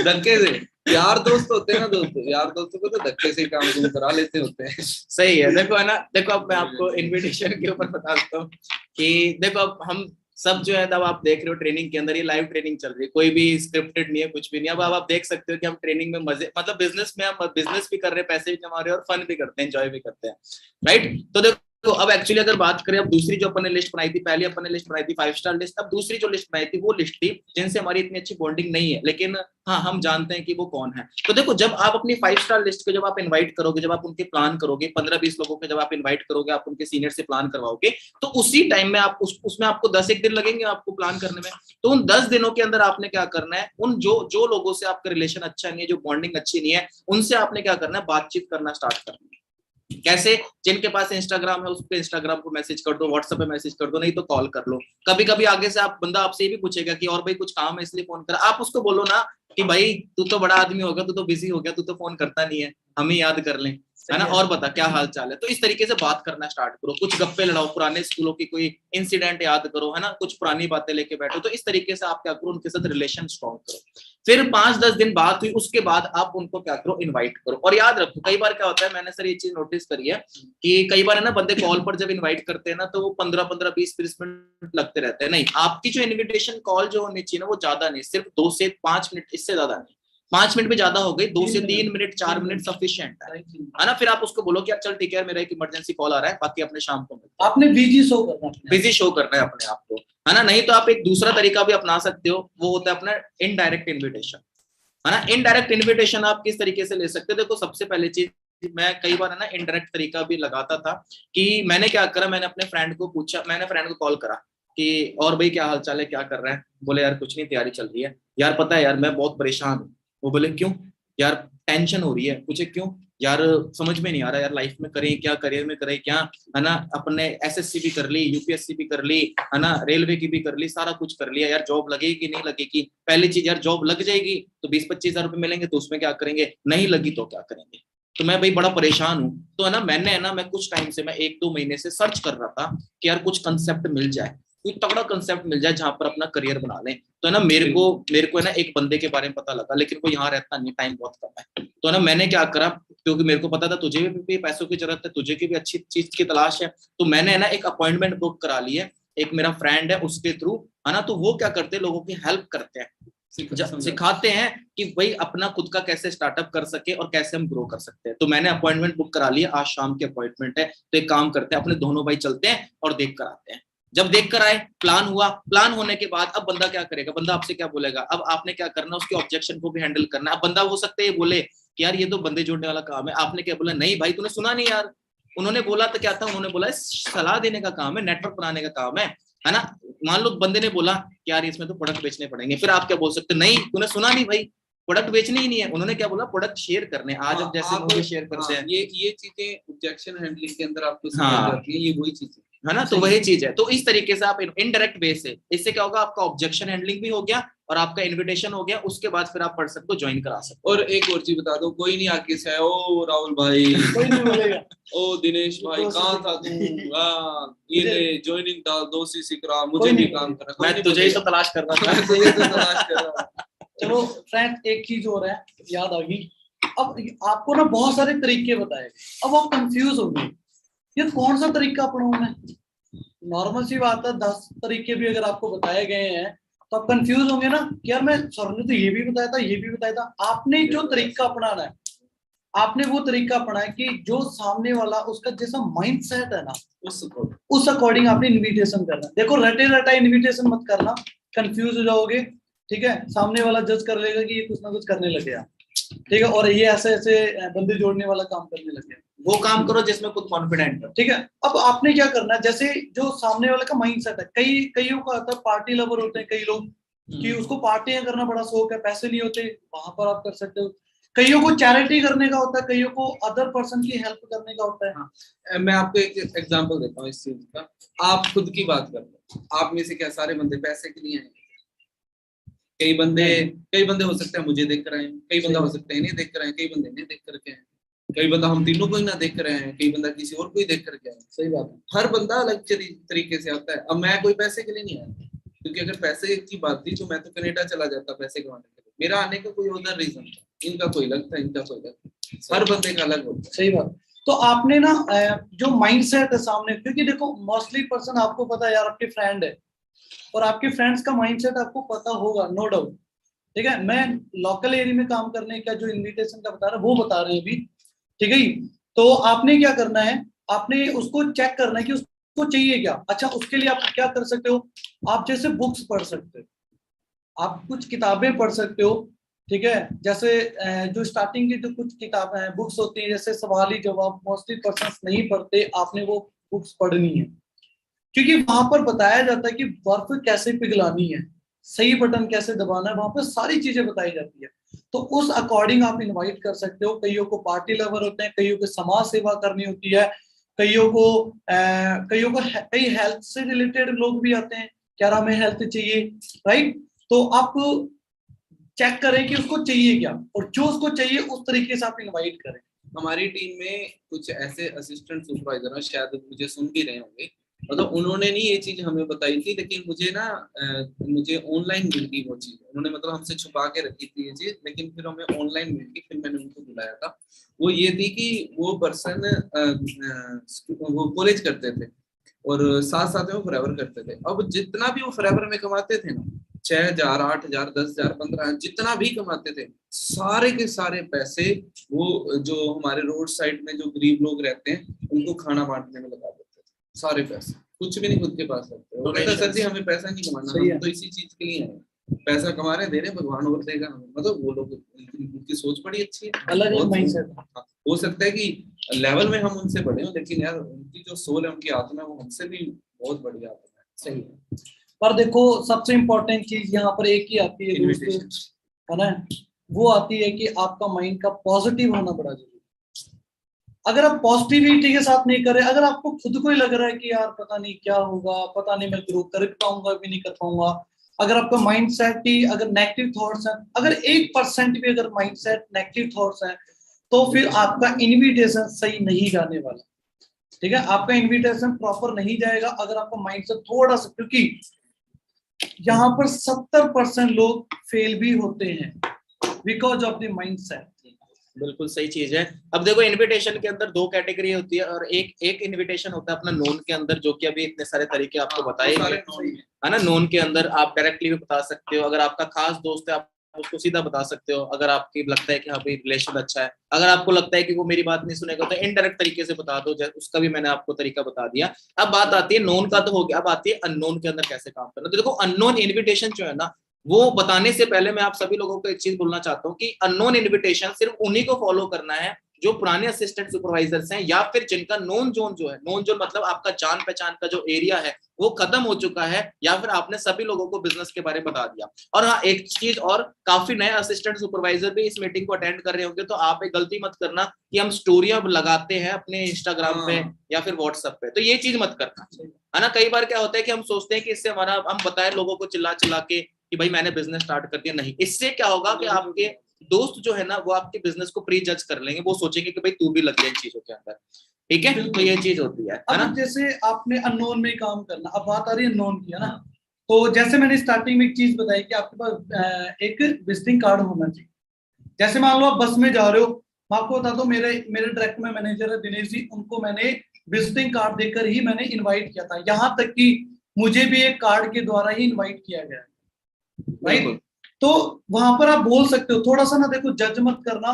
धक्के से यार दोस्त होते हैं ना, दोस्तों यार दोस्तों को तो धक्के से काम करा लेते होते हैं। सही है। देखो है ना, देखो अब मैं आपको इनविटेशन के ऊपर बता देता हूँ कि देखो अब हम सब जो है, तब आप देख रहे हो ट्रेनिंग के अंदर ये लाइव ट्रेनिंग चल रही है, कोई भी स्क्रिप्टेड नहीं है, कुछ भी नहीं। अब आप देख सकते हो कि हम ट्रेनिंग में मजे, मतलब बिजनेस में हम बिजनेस भी कर रहे हैं, पैसे भी कमा रहे हैं और फन भी करते हैं, एंजॉय भी करते हैं, राइट। तो देखो अब एक्चुअली अगर बात करें, अब दूसरी जो अपन ने लिस्ट बनाई थी, पहले अपन ने लिस्ट बनाई थी 5 स्टार लिस्ट, अब दूसरी जो लिस्ट बनाई थी वो लिस्ट थी जिनसे हमारी इतनी अच्छी बॉन्डिंग नहीं है, लेकिन हाँ हम जानते हैं कि वो कौन है। तो देखो जब आप अपनी 5 स्टार लिस्ट को जब आप इनवाइट करोगे, जब आप उनके प्लान करोगे, 15-20 लोगों के जब आप इनवाइट करोगे, आप उनके सीनियर से प्लान करवाओगे, तो उसी टाइम में आप उसमें आपको 10-1 दिन लगेंगे आपको प्लान करने में। तो उन 10 दिनों के अंदर आपने क्या करना है, उन जो लोगों से आपका रिलेशन अच्छा नहीं है, जो बॉन्डिंग अच्छी नहीं है, उनसे आपने क्या करना है, बातचीत करना स्टार्ट करना है। कैसे? जिनके पास इंस्टाग्राम है उस पे इंस्टाग्राम को मैसेज कर दो, व्हाट्सएप पे मैसेज कर दो, नहीं तो कॉल कर लो। कभी कभी आगे से आप बंदा आपसे ये भी पूछेगा कि और भाई कुछ काम है इसलिए फोन कर, आप उसको बोलो ना कि भाई तू तो बड़ा आदमी होगा, तू तो बिजी हो गया, तू तो फोन करता नहीं है, हम ही याद कर लें, है ना, और बता क्या हाल चाल है। तो इस तरीके से बात करना स्टार्ट करो, कुछ गप्पे लड़ाओ, पुराने स्कूलों की कोई इंसिडेंट याद करो, है ना, कुछ पुरानी बातें लेके बैठो। तो इस तरीके से आप क्या करो, उनके साथ रिलेशन स्ट्रॉन्ग करो। फिर 5-10 दिन बात हुई, उसके बाद आप उनको क्या करो, इनवाइट करो। और याद रखो कई बार क्या होता है, मैंने सर ये चीज नोटिस करी है कि कई बार है ना बंदे कॉल पर जब इनवाइट करते हैं ना, तो वो 15-15, 20-20 मिनट लगते रहते हैं। नहीं, आपकी जो इनविटेशन कॉल जो होनी चाहिए ना, वो ज्यादा नहीं, सिर्फ 2 से 5 मिनट, इससे ज्यादा नहीं। 5 मिनट भी ज्यादा हो गई, 2 से 3 मिनट, 4 मिनट सफिशिएंट है ना। फिर आप उसको बोलो कि चल ठीक है मेरा एक इमरजेंसी कॉल आ रहा है, बाकी अपने शाम को मिलते हैं। आपने बिजी शो करना है, बिजी शो करना है अपने आप को, है ना। नहीं तो आप एक दूसरा तरीका भी अपना सकते हो, वो होता है अपना इनडायरेक्ट इन्विटेशन, है ना। इनडायरेक्ट इन्विटेशन आप किस तरीके से ले सकते हो? देखो सबसे पहले चीज मैं कई बार है ना इनडायरेक्ट तरीका भी लगाता था कि मैंने क्या करा, मैंने अपने फ्रेंड को पूछा, मैंने फ्रेंड को कॉल करा कि और भाई क्या हाल चाल है, क्या कर रहा है? बोले यार कुछ नहीं, तैयारी चल रही है यार, पता है यार मैं बहुत परेशान हूँ। वो बोले क्यों यार? टेंशन हो रही है। पूछे क्यों यार? समझ में नहीं आ रहा यार, लाइफ में करें क्या, करियर में करें क्या, है ना। अपने एसएससी भी कर ली, यूपीएससी भी कर ली, है ना, रेलवे की भी कर ली, सारा कुछ कर लिया यार, जॉब लगेगी कि नहीं लगेगी? पहली चीज यार, जॉब लग जाएगी तो 20-25 हजार रुपए मिलेंगे, तो उसमें क्या करेंगे? नहीं लगी तो क्या करेंगे? तो मैं भाई बड़ा परेशान हूँ। तो है ना मैं कुछ टाइम से, मैं 1-2 महीने से सर्च कर रहा था कि यार कुछ कंसेप्ट मिल जाए, कोई तगड़ा कंसेप्ट मिल जाए जहां पर अपना करियर बना लें। तो है ना मेरे को है ना एक बंदे के बारे में पता लगा, लेकिन वो यहाँ रहता नहीं, टाइम बहुत कम है। तो है ना मैंने क्या करा, क्योंकि मेरे को पता था तुझे भी पैसों की जरूरत है, तुझे की भी अच्छी चीज की तलाश है, तो मैंने है ना एक अपॉइंटमेंट बुक करा ली है, एक मेरा फ्रेंड है उसके थ्रू, है ना। तो वो क्या करते हैं, लोगों की हेल्प करते हैं, सिखाते हैं कि भाई अपना खुद का कैसे स्टार्टअप कर सके और कैसे हम ग्रो कर सकते हैं। तो मैंने अपॉइंटमेंट बुक करा लिया, आज शाम की अपॉइंटमेंट है। तो एक काम करते हैं, अपने दोनों भाई चलते हैं और देख कर आते हैं। जब देख कर आए, प्लान हुआ, प्लान होने के बाद अब बंदा क्या करेगा, बंदा आपसे क्या बोलेगा, अब आपने क्या करना, उसके ऑब्जेक्शन को भी हैंडल करना। अब बंदा हो सकता है ये बोले कि यार ये तो बंदे जोड़ने वाला काम है, आपने क्या बोला, नहीं भाई तूने सुना नहीं यार, उन्होंने बोला तो क्या था, उन्होंने बोला सलाह देने का काम है, नेटवर्क बनाने का काम है ना। मान लो बंदे ने बोला कि यार इसमें तो प्रोडक्ट बेचने पड़ेंगे, फिर आप क्या बोल सकते, नहीं तूने सुना नहीं भाई, प्रोडक्ट बेचने ही नहीं है, उन्होंने क्या बोला, प्रोडक्ट शेयर करने। आज अब जैसे मूवी शेयर करते हैं, ये चीजें ऑब्जेक्शन हैंडलिंग के अंदर आपको समझ जाती है, ये वही चीजें है ना। तो वही चीज है। तो इस तरीके से आप इनडायरेक्ट वे से, इससे क्या होगा, आपका ऑब्जेक्शन हैंडलिंग भी हो गया और आपका इनविटेशन हो गया, उसके बाद फिर आप पढ़ सकते हो, ज्वाइन करा सकते हो। और एक और चीज बता दो, कोई नहीं आके से ओ राहुल भाई, कोई नहीं बोलेगा ओ दिनेश भाई कहाँ था तू, ये ले ज्वाइनिंग डाल, 2 CC करा, मुझे भी काम करा, मैं तुझे ही तो तलाश कर रहा था। चलो फ्रेंड, एक चीज और है, याद आ गई। अब आपको ना बहुत सारे तरीके बताए, अब आप कंफ्यूज हो गए, ये कौन सा तरीका अपनाऊं मैं? नॉर्मल सी बात है, 10 तरीके भी अगर आपको बताए गए हैं तो आप कंफ्यूज होंगे ना कि यार मैं, सर ने तो ये भी बताया था, ये भी बताया था। आपने जो तरीका अपनाना है, आपने वो तरीका अपना है कि जो सामने वाला, उसका जैसा माइंड सेट है ना, उस अकॉर्डिंग आपने इन्विटेशन करना है। देखो रटे रटा इन्विटेशन मत करना, कंफ्यूज हो जाओगे, ठीक है, सामने वाला जज कर लेगा कि ये कुछ ना कुछ करने लग गया, ठीक है, और ये ऐसे ऐसे बंदे जोड़ने वाला काम करने लग गया। वो काम करो जिसमें खुद कॉन्फिडेंट हो। ठीक है, अब आपने क्या करना है, जैसे जो सामने वाले का माइंडसेट है, कईयों का आता है, पार्टी लवर होते हैं कई लोग कि उसको पार्टियां करना बड़ा शौक है, पैसे नहीं होते, वहां पर आप कर सकते हो। कईयों को चैरिटी करने का होता है, कईयों को अदर पर्सन की हेल्प करने का होता है। हाँ, मैं आपको एक एग्जांपल देता हूँ इस चीज का। आप खुद की बात कर लो, आप में से क्या सारे बंदे पैसे के लिए हैं? कई बंदे हो सकते हैं मुझे देख कर आए, कई बंदा हो सकते हैं नहीं देख कर आए, कई बंदे नहीं देख करके आए, कई बंदा हम तीनों को ही ना देख कर आए, कई बंदा किसी और को ही देख करके आए। सही बात है, हर बंदा अलग तरीके से आता है। अब मैं कोई पैसे के लिए नहीं आया, क्योंकि अगर पैसे की बात थी तो मैं तो कनाडा चला जाता पैसे कमाने के लिए। मेरा आने का कोई उधर रीजन था, इनका कोई अलग था, इनका कोई अलग। हर बंदे का अलग होता है। सही बात। तो आपने ना जो माइंडसेट है सामने, क्योंकि देखो मोस्टली पर्सन आपको पता है यार आपके फ्रेंड है, और आपके फ्रेंड्स का माइंडसेट आपको पता होगा, नो डाउट, ठीक है। मैं लोकल एरिया में काम करने का जो इनविटेशन का बता रहा वो बता रहे हैं अभी, ठीक है। तो आपने क्या करना है, आपने उसको चेक करना है कि उसको चाहिए क्या। अच्छा, उसके लिए आप क्या कर सकते हो, आप जैसे बुक्स पढ़ सकते हो, आप कुछ किताबें पढ़ सकते हो, ठीक है। जैसे जो स्टार्टिंग की जो कुछ किताबें हैं, बुक्स होती हैं, जैसे सवाली जवाब मोस्टली पर्सन नहीं पढ़ते, आपने वो बुक्स पढ़नी है, क्योंकि वहां पर बताया जाता है कि बर्फ कैसे पिघलानी है, सही बटन कैसे दबाना है, वहां पर सारी चीजें बताई जाती है। तो उस अकॉर्डिंग आप इनवाइट कर सकते हो। कईयों को पार्टी लवर होते हैं, कईयों को समाज सेवा करनी होती है, कईयों को कई हेल्थ से रिलेटेड लोग भी आते हैं, क्या हमें हेल्थ चाहिए, राइट। तो आप चेक करें कि उसको चाहिए क्या, और जो उसको चाहिए उस तरीके से आप इनवाइट करें। हमारी टीम में कुछ ऐसे असिस्टेंट सुपरवाइजर हैं, शायद मुझे सुन भी रहे होंगे, मतलब उन्होंने नहीं ये चीज हमें बताई थी, लेकिन मुझे ना मुझे ऑनलाइन मिल गई वो चीज। उन्होंने मतलब हमसे छुपा के रखी थी ये चीज, लेकिन फिर हमें ऑनलाइन मिल गई, फिर मैंने उनको बुलाया था। वो ये थी कि वो पर्सन वो कॉलेज करते थे और साथ साथ में वो फॉरएवर करते थे। अब जितना भी वो फॉरएवर में कमाते थे ना, 6,000, 8,000, 10,000, 15,000, जितना भी कमाते थे, सारे के सारे पैसे वो जो हमारे रोड साइड में जो गरीब लोग रहते हैं उनको खाना बांटने में लगा देते थे। सारे पैसे, कुछ भी नहीं खुद के पास रखते। वो कहता सर जी हमें पैसा नहीं कमाना, हम तो इसी चीज के लिए हैं, पैसा कमा रहे दे रहे, भगवान और देगा हमें। मतलब वो लोग, उनकी सोच बड़ी अच्छी है, अलग माइंडसेट। हो सकता है कि लेवल में हम उनसे बड़े हो, लेकिन यार उनकी जो सोल है, उनकी आत्मा है, वो हमसे भी बहुत बड़ी आत्मा है। सही है। पर देखो सबसे इम्पोर्टेंट चीज यहाँ पर एक ही आती है दोस्तों, है ना, वो आती है कि आपका माइंड का पॉजिटिव होना बड़ा जरूरी है। अगर आप पॉजिटिविटी के साथ नहीं करें, अगर आपको खुद को ही लग रहा है कि यार पता नहीं क्या होगा, पता नहीं मैं ग्रो कर पाऊंगा भी नहीं कर पाऊंगा, अगर आपका माइंड सेट ही अगर नेगेटिव थॉट्स हैं, अगर 1% भी अगर माइंड सेट नेगेटिव थॉट्स हैं, तो फिर आपका इन्विटेशन सही नहीं जाने वाला, ठीक है। आपका इन्विटेशन प्रॉपर नहीं जाएगा अगर आपका माइंड सेट थोड़ा सा, क्योंकि यहाँ पर 70% लोग फेल भी होते हैं because of the mind set. बिल्कुल सही चीज है। अब देखो इनविटेशन के अंदर 2 कैटेगरी होती है, और एक इनविटेशन होता है अपना नोन के अंदर, जो कि अभी इतने सारे तरीके आपको बताए है ना। नोन के अंदर आप डायरेक्टली भी बता सकते हो, अगर आपका खास दोस्त है आप उसको सीधा बता सकते हो, अगर आपकी लगता है कि हाँ भाई रिलेशन अच्छा है। अगर आपको लगता है कि वो मेरी बात नहीं सुनेगा तो इनडायरेक्ट तरीके से बता दो, उसका भी मैंने आपको तरीका बता दिया। अब बात आती है नोन का तो हो गया, अब आती है अननोन के अंदर कैसे काम करना। तो देखो अननोन इन्विटेशन जो है ना, वो बताने से पहले मैं आप सभी लोगों को एक चीज बोलना चाहता हूँ कि अननोन इन्विटेशन सिर्फ उन्हीं को फॉलो करना है जो पुराने असिस्टेंट सुपरवाइजर्स हैं, या फिर जिनका नोन जोन जो है, नोन जोन मतलब आपका जान पहचान का जो एरिया है वो खत्म हो चुका है, या फिर आपने सभी लोगों को बिजनेस के बारे में बता दिया। और हाँ एक चीज और, काफी नए असिस्टेंट सुपरवाइजर भी इस मीटिंग को अटेंड कर रहे होंगे, तो आप एक गलती मत करना कि हम स्टोरियां लगाते हैं अपने इंस्टाग्राम पे या फिर व्हाट्सएप पे, तो ये चीज मत करना, है ना। कई बार क्या होता है कि हम सोचते हैं कि इससे हमारा, हम बताए लोगों को चिल्ला चिल्ला के कि भाई मैंने बिजनेस स्टार्ट कर दिया, नहीं, इससे क्या होगा कि आपके दोस्त जो है ना वो आपके बिजनेस को प्री जज कर लेंगे, वो सोचेंगे कि भाई तू भी लग जाए इन चीजों के अंदर, ठीक है। तो ये चीज होती है ना। जैसे आपने अननोन में काम करना, अब बात आ रही है अननोन की, है ना। तो जैसे मैंने स्टार्टिंग में एक चीज बताई कि आपके पास एक विजिटिंग कार्ड होना चाहिए। जैसे मान लो आप बस में जा रहे हो, मैं आपको बता दूं, मेरे डायरेक्ट में मैनेजर है दिनेश जी, उनको मैंने विजिटिंग कार्ड देकर ही मैंने इनवाइट किया था, यहाँ तक कि मुझे भी एक कार्ड के द्वारा ही इनवाइट किया गया, राइट। तो वहां पर आप बोल सकते हो, थोड़ा सा ना देखो जज मत करना।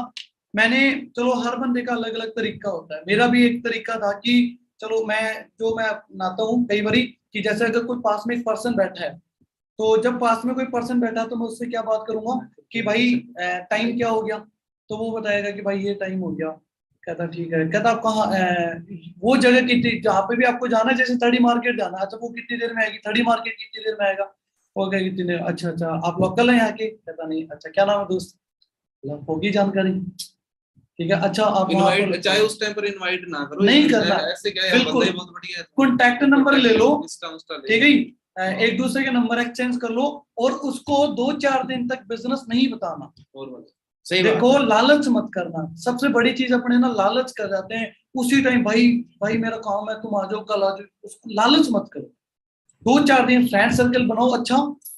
मैंने, चलो हर बंदे का अलग अलग तरीका होता है, मेरा भी एक तरीका था कि चलो मैं अपनाता हूँ कई बारी कि जैसे अगर कोई पास में एक पर्सन बैठा है, तो जब पास में कोई पर्सन बैठा तो मैं उससे क्या बात करूंगा कि भाई टाइम क्या हो गया, तो वो बताएगा कि भाई ये टाइम हो गया। कहता ठीक है, कहता आप कहाँ वो जगह कितनी, जहाँ पे भी आपको जाना है, जैसे थर्डी मार्केट जाना है, अच्छा वो कितनी देर में आएगी, थर्डी मार्केट कितनी देर में आएगा, वो क्या कितनी देर, अच्छा अच्छा आप लोकल हैं यहाँ के, कहता नहीं, अच्छा क्या नाम है दोस्त, होगी जानकारी, ठीक है, अच्छा आप वहाँ इनवाइट, पर चाहे उस टाइम पर इनवाइट ना करो, नहीं करना, ऐसे क्या है, बिल्कुल। बंदा ही बहुत बढ़िया है, कॉन्टैक्ट नंबर ले लो, इंस्टा उस्टा ले ठीक है जी, एक दूसरे के नंबर एक्सचेंज कर लो, और उसको 2-4 दिन तक बिजनेस नहीं बताना। और बोलो। सही देखो बात है। लालच मत करना, सबसे बड़ी चीज अपने ना लालच कर जाते हैं उसी टाइम, भाई भाई मेरा काम है तुम आ जाओ कल आ जाओ, उसको लालच मत करो। 2-4 दिन फ्रेंड सर्कल बनाओ अच्छा,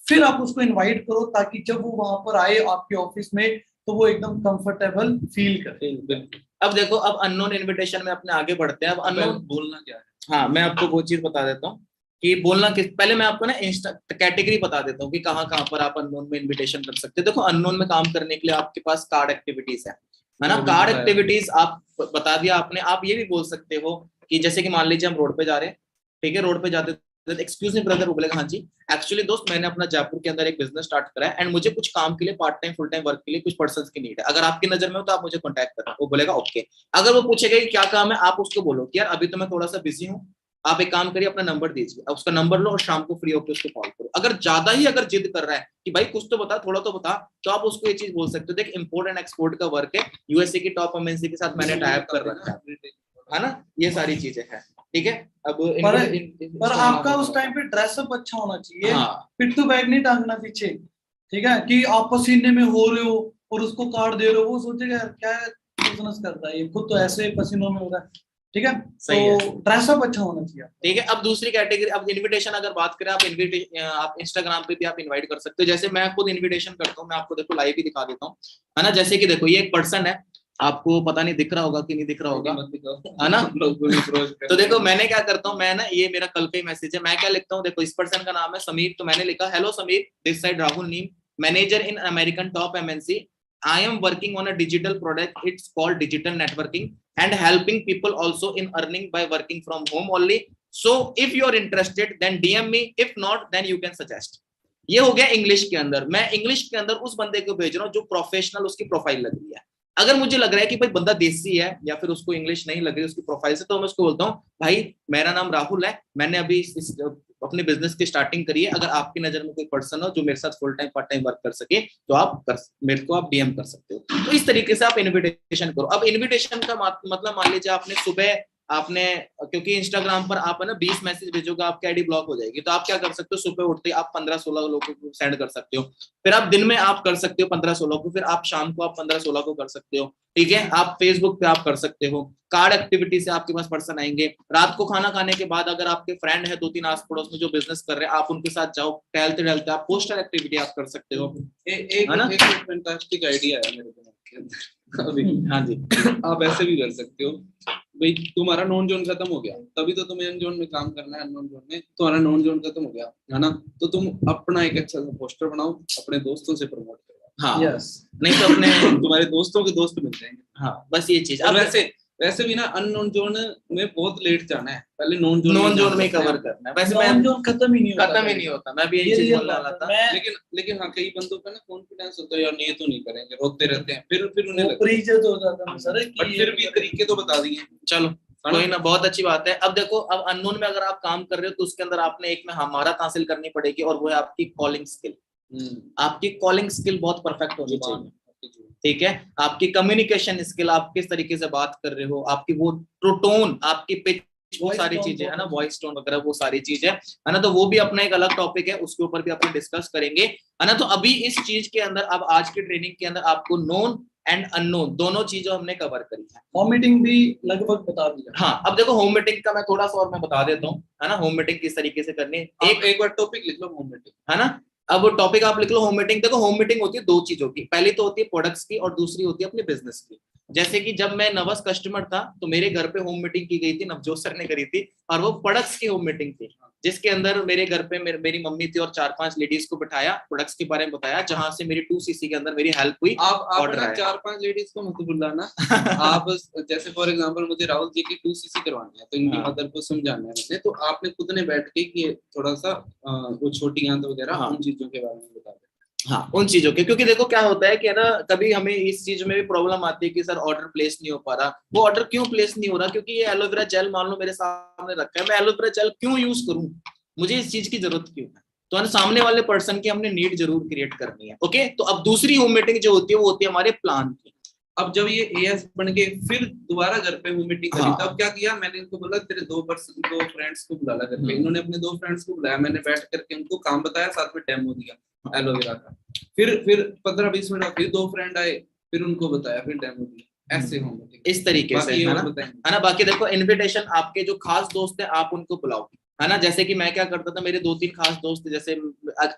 फिर आप उसको इनवाइट करो, ताकि जब वो वहां पर आए आपके ऑफिस में तो वो एकदम कंफर्टेबल फील करे। बिल्कुल। अब देखो, अब अननोन इनविटेशन में अपने आगे बढ़ते हैं। अब अननोन बोलना क्या है? हाँ, मैं आपको वो चीज बता देता हूँ कि बोलना किस, पहले मैं आपको ना इंस्टा कैटेगरी बता देता हूँ कि कहाँ कहाँ पर आप अननोन में इनविटेशन कर सकते हैं। देखो, अननोन में काम करने के लिए आपके पास कार्ड एक्टिविटीज है ना। कार्ड एक्टिविटीज आप बता दिया आपने। आप ये भी बोल सकते हो कि जैसे कि मान लीजिए हम रोड पे जा रहे हैं, ठीक है, रोड पे जाते एक्सक्यूज मी ब्रदर, वो बोलेगा हाँ जी एक्चुअली दोस्त मैंने अपना जयपुर के अंदर एक बिजनेस स्टार्ट करा है एंड मुझे कुछ काम के लिए part time full time work के लिए कुछ पर्संस की नीड है, अगर आपकी नजर में हो तो आप मुझे कॉन्टैक्ट करना। वो बोलेगा ओके। अगर वो पूछेगा कि क्या काम है, आप उसको बोलो कि यार अभी तो मैं थोड़ा सा बिजी हूँ, आप एक काम करिए अपना नंबर दीजिए, अब उसका नंबर लो और शाम को फ्री होकर उसको कॉल करो। अगर ज्यादा ही अगर जिद कर रहा है कि भाई कुछ तो बता, थोड़ा तो बता, तो आप उसको ये चीज बोल सकते हो, देख इंपोर्ट एंड एक्सपोर्ट का वर्क है, यूएसए की टॉप एमएनसी के साथ मैंने टाई अप कर रखा है ना, ये सारी चीजें हैं, ठीक है। अब पर आपका उस टाइम पे ड्रेसअप अच्छा होना चाहिए, हाँ, पिट्ठू बैग नहीं टांगना पीछे, ठीक है, कि आप पसीने में हो रहे हो और उसको कार्ड दे रहे हो, वो सोचेगा यार क्या बिजनेस करता है ये, खुद तो ऐसे पसीनों में हो रहा है, ठीक है, तो ड्रेसअप अच्छा होना चाहिए, ठीक है। अब दूसरी कैटेगरी, अब इनविटेशन अगर बात करें, आप इंस्टाग्राम पे भी आप इनवाइट कर सकते हो। जैसे मैं खुद इनविटेशन करता हूँ, मैं आपको देखो लाइव ही दिखा देता हूँ, है ना। जैसे कि देखो ये एक पर्सन है, आपको पता नहीं दिख रहा होगा कि नहीं दिख रहा होगा, है ना। तो देखो मैंने क्या करता हूँ, मैं ना, ये मेरा कल का ही मैसेज है, मैं क्या लिखता हूँ, देखो इस पर्सन का नाम है समीर, तो मैंने लिखा hello Sameer, this side Rahul Neem, manager in American top MNC, I am working on a digital product, it's called digital networking and helping people also in earning by working from home only, so if you are interested then DM me, if not then you can suggest। ये हो गया English के अंदर। मैं English के अंदर उस बंदे को भेज रहा हूँ जो प्रोफेशनल उसकी प्रोफाइल लग रही है। अगर मुझे लग रहा है कि भाई बंदा देसी है या फिर उसको इंग्लिश नहीं लग रही उसकी प्रोफाइल से, तो मैं उसको बोलता हूँ भाई मेरा नाम राहुल है, मैंने अभी अपने बिजनेस की स्टार्टिंग करी है, अगर आपकी नजर में कोई पर्सन हो जो मेरे साथ full time part time work कर सके तो आप मेरे को आप डीएम कर सकते हो। तो इस तरीके से आप इनविटेशन करो। अब इनविटेशन का मतलब मान लीजिए आपने सुबह आपने, क्योंकि इंस्टाग्राम पर आप है ना 20 मैसेज भेजोगे आपकी आईडी ब्लॉक हो जाएगी, तो आप क्या कर सकते हो, सुबह उठते आप 15-16 लोगों को सेंड कर सकते हो, फिर आप दिन में आप कर सकते हो 15-16 को, फिर आप शाम को आप 15-16 को कर सकते हो, ठीक है। आप फेसबुक पे आप कर सकते हो, कार्ड एक्टिविटी से आपके पास पर्सन आएंगे। रात को खाना खाने के बाद अगर आपके फ्रेंड है 2-3 आस पड़ोस में जो बिजनेस कर रहे हैं, आप उनके साथ जाओ, टहलते टहलते आप पोस्टर एक्टिविटी आप कर सकते हो। एक फैंटास्टिक आइडिया है मेरे को अभी। हाँ जी, आप ऐसे भी कर सकते हो, भाई तुम्हारा नॉन जोन खत्म हो गया, तभी तो तुम्हें अन जोन में काम करना है, अननोन जोन में तुम्हारा नॉन जोन खत्म हो गया है ना, तो तुम अपना एक अच्छा सा पोस्टर बनाओ, अपने दोस्तों से प्रमोट करो। हाँ यस, नहीं तो अपने तुम्हारे दोस्तों के दोस्त मिल जाएंगे। हाँ बस ये चीज। अब वैसे भी ना अननोन जोन में बहुत लेट जाना है, पहले नॉन जोन में कवर करना है। वैसे मैं नॉन जोन खत्म ही नहीं होता, मैं भी यही चीज बोलने वाला था। लेकिन हाँ कई बंदों का ना कॉन्फिडेंस होता है यार ये तो नहीं करेंगे, रोकते रहते हैं, फिर उन्हें प्रीजत हो जाता है सर, बट फिर भी तरीके तो बता दिए। चलो कोई ना, बहुत अच्छी बात है। अब देखो, अब अननोन में अगर आप काम कर रहे हो तो उसके अंदर आपने एक में महारत हासिल करनी पड़ेगी, और वो है आपकी कॉलिंग स्किल। आपकी कॉलिंग स्किल बहुत परफेक्ट होनी चाहिए, ठीक है। आपकी कम्युनिकेशन स्किल, आप किस तरीके से बात कर रहे हो, आपकी वो टोन, आपकी पिच, वो सारी चीजें है ना, वॉइस टोन वगैरह वो सारी चीजें है ना, तो वो भी अपना एक अलग टॉपिक है, उसके ऊपर भी अपन डिस्कस करेंगे, है ना। तो अभी इस चीज के अंदर, अब आज की ट्रेनिंग के अंदर आपको नोन एंड अननोन दोनों चीजें हमने कवर करी है। होम मीटिंग भी लगभग बता दिया। हाँ, अब देखो होम मीटिंग का मैं थोड़ा सा और मैं बता देता हूँ, है ना, होम मीटिंग किस तरीके से करनी है। एक बार टॉपिक लिख लो होम मीटिंग, है ना। अब टॉपिक आप लिख लो होम मीटिंग। देखो होम मीटिंग होती है दो चीजों की, पहली तो होती है प्रोडक्ट्स की और दूसरी होती है अपने बिजनेस की। जैसे कि जब मैं नवस कस्टमर था तो मेरे घर पे होम मीटिंग की गई थी, नवजोत सर ने करी थी, और वो प्रोडक्ट्स की होम मीटिंग थी, जिसके अंदर मेरे घर पे मेरी मम्मी थी और 4-5 लेडीज को बिठाया, प्रोडक्ट्स के बारे में बताया, जहां से मेरी 2cc के अंदर मेरी हेल्प हुई। आप ना 4-5 लेडीज को मत बुलाना। आप जैसे फॉर एग्जांपल मुझे राहुल जी की 2cc करवानी है, तो इनकी हाँ। मदर को समझाना है मैंने, तो आपने खुद ने बैठ के कि थोड़ा सा वो छोटी आंत वगैरह हाँ। उन चीजों के बारे में बता दें। हाँ, उन चीजों के, क्योंकि देखो क्या होता है कि है ना, कभी हमें इस चीज में भी प्रॉब्लम आती है कि सर ऑर्डर प्लेस नहीं हो पा रहा। वो ऑर्डर क्यों प्लेस नहीं हो रहा? क्योंकि ये एलोवेरा जेल मान लो मेरे सामने रखा है, मैं एलोवेरा जेल क्यों यूज करूं, मुझे इस चीज की जरूरत क्यों है? तो है सामने वाले पर्सन की हमने नीड जरूर क्रिएट करनी है। ओके, तो अब दूसरी होम मीटिंग जो होती है वो होती है हमारे प्लान की। अब जब ये एएस बन के फिर दोबारा घर पे होम मीटिंग करी, हाँ। तब क्या किया मैंने, इनको बोला तेरे दो फ्रेंड्स को बुला ला घर पे। इन्होंने अपने 2 फ्रेंड्स को बुलाया, मैंने बैठ करके उनको काम बताया, साथ में डेमो दिया एलोवेरा का। फिर 15-20 मिनट फिर 2 फ्रेंड आए, फिर उनको बताया, फिर डेमो दिया, ऐसे होम मीटिंग इस तरीके से, है ना। बाकी देखो इनविटेशन, आपके जो खास दोस्त है आप उनको बुलाओ, है ना। जैसे कि मैं क्या करता था, मेरे 2-3 खास दोस्त थे, जैसे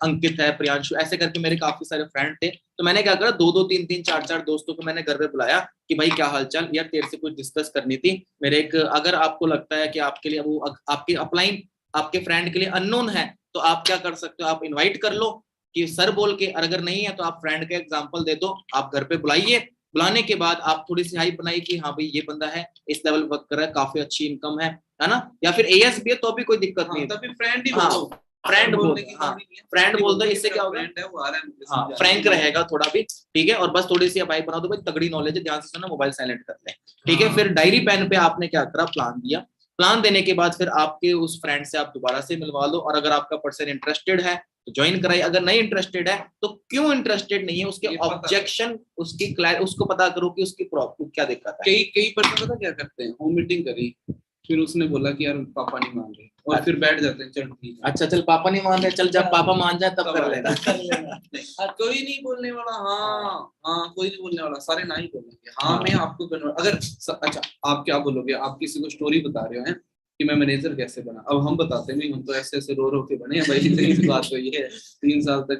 अंकित है, प्रियांशु, ऐसे करके मेरे काफी सारे फ्रेंड थे। तो मैंने क्या करा, 2-2 3-3 4-4 दोस्तों को मैंने घर पे बुलाया कि भाई क्या हालचाल यार, तेरे से कुछ डिस्कस करनी थी। मेरे एक, अगर आपको लगता है कि आपके लिए वो आपके अपलाइन आपके फ्रेंड के लिए अननोन है, तो आप क्या कर सकते हो, आप इन्वाइट कर लो कि सर बोल के, और अगर नहीं है तो आप फ्रेंड का एग्जाम्पल दे दो, आप घर पे बुलाइए। बुलाने के बाद आप थोड़ी सी हाइप बनाई कि हाँ भाई ये बंदा है, इस लेवल वर्क कर रहा है, काफी अच्छी इनकम है ना। या फिर एएस भी है तो भी कोई दिक्कत नहीं है, तभी फ्रेंड ही हाँ, बोलो, फ्रेंड बोल, हाँ, फ्रेंड बोल दो, इससे क्या होगा, फ्रेंड है वो आ रहा है, हाँ, फ्रैंक रहेगा थोड़ा भी, ठीक है। और बस थोड़ी सी भाई बना दो, भाई तगड़ी नॉलेज है, ध्यान से सुनना, मोबाइल साइलेंट कर ले, ठीक है। फिर डायरी पेन पे आपने क्या करा, प्लान दिया। प्लान देने के बाद फिर आपके उस फ्रेंड से आप दोबारा से मिलवा लो, और अगर आपका पर्सन इंटरेस्टेड है तो ज्वाइन कराइए, अगर नहीं इंटरेस्टेड है तो क्यों इंटरेस्टेड नहीं है, उसके ऑब्जेक्शन, उसको पता करो कि उसकी प्रॉब्लम क्या दिक्कत है। कई पर्सन पता क्या करते हैं, होम मीटिंग करी, फिर उसने बोला कि यार पापा नहीं मान रहे, और फिर बैठ जाते हैं, चल ठीक है, अच्छा चल पापा नहीं मान रहे, चल जब पापा मान जाए तब कर लेना। कोई नहीं बोलने वाला, हाँ कोई नहीं बोलने वाला, सारे ना ही बोलेंगे, हाँ मैं आपको अगर अच्छा आप क्या बोलोगे, आप किसी को स्टोरी बता रहे हो कि मैं मैनेजर कैसे बना, अब हम बताते नहीं, हम तो ऐसे ऐसे रो के बने हैं भाई, इतनी बात तो ये है 3 साल तक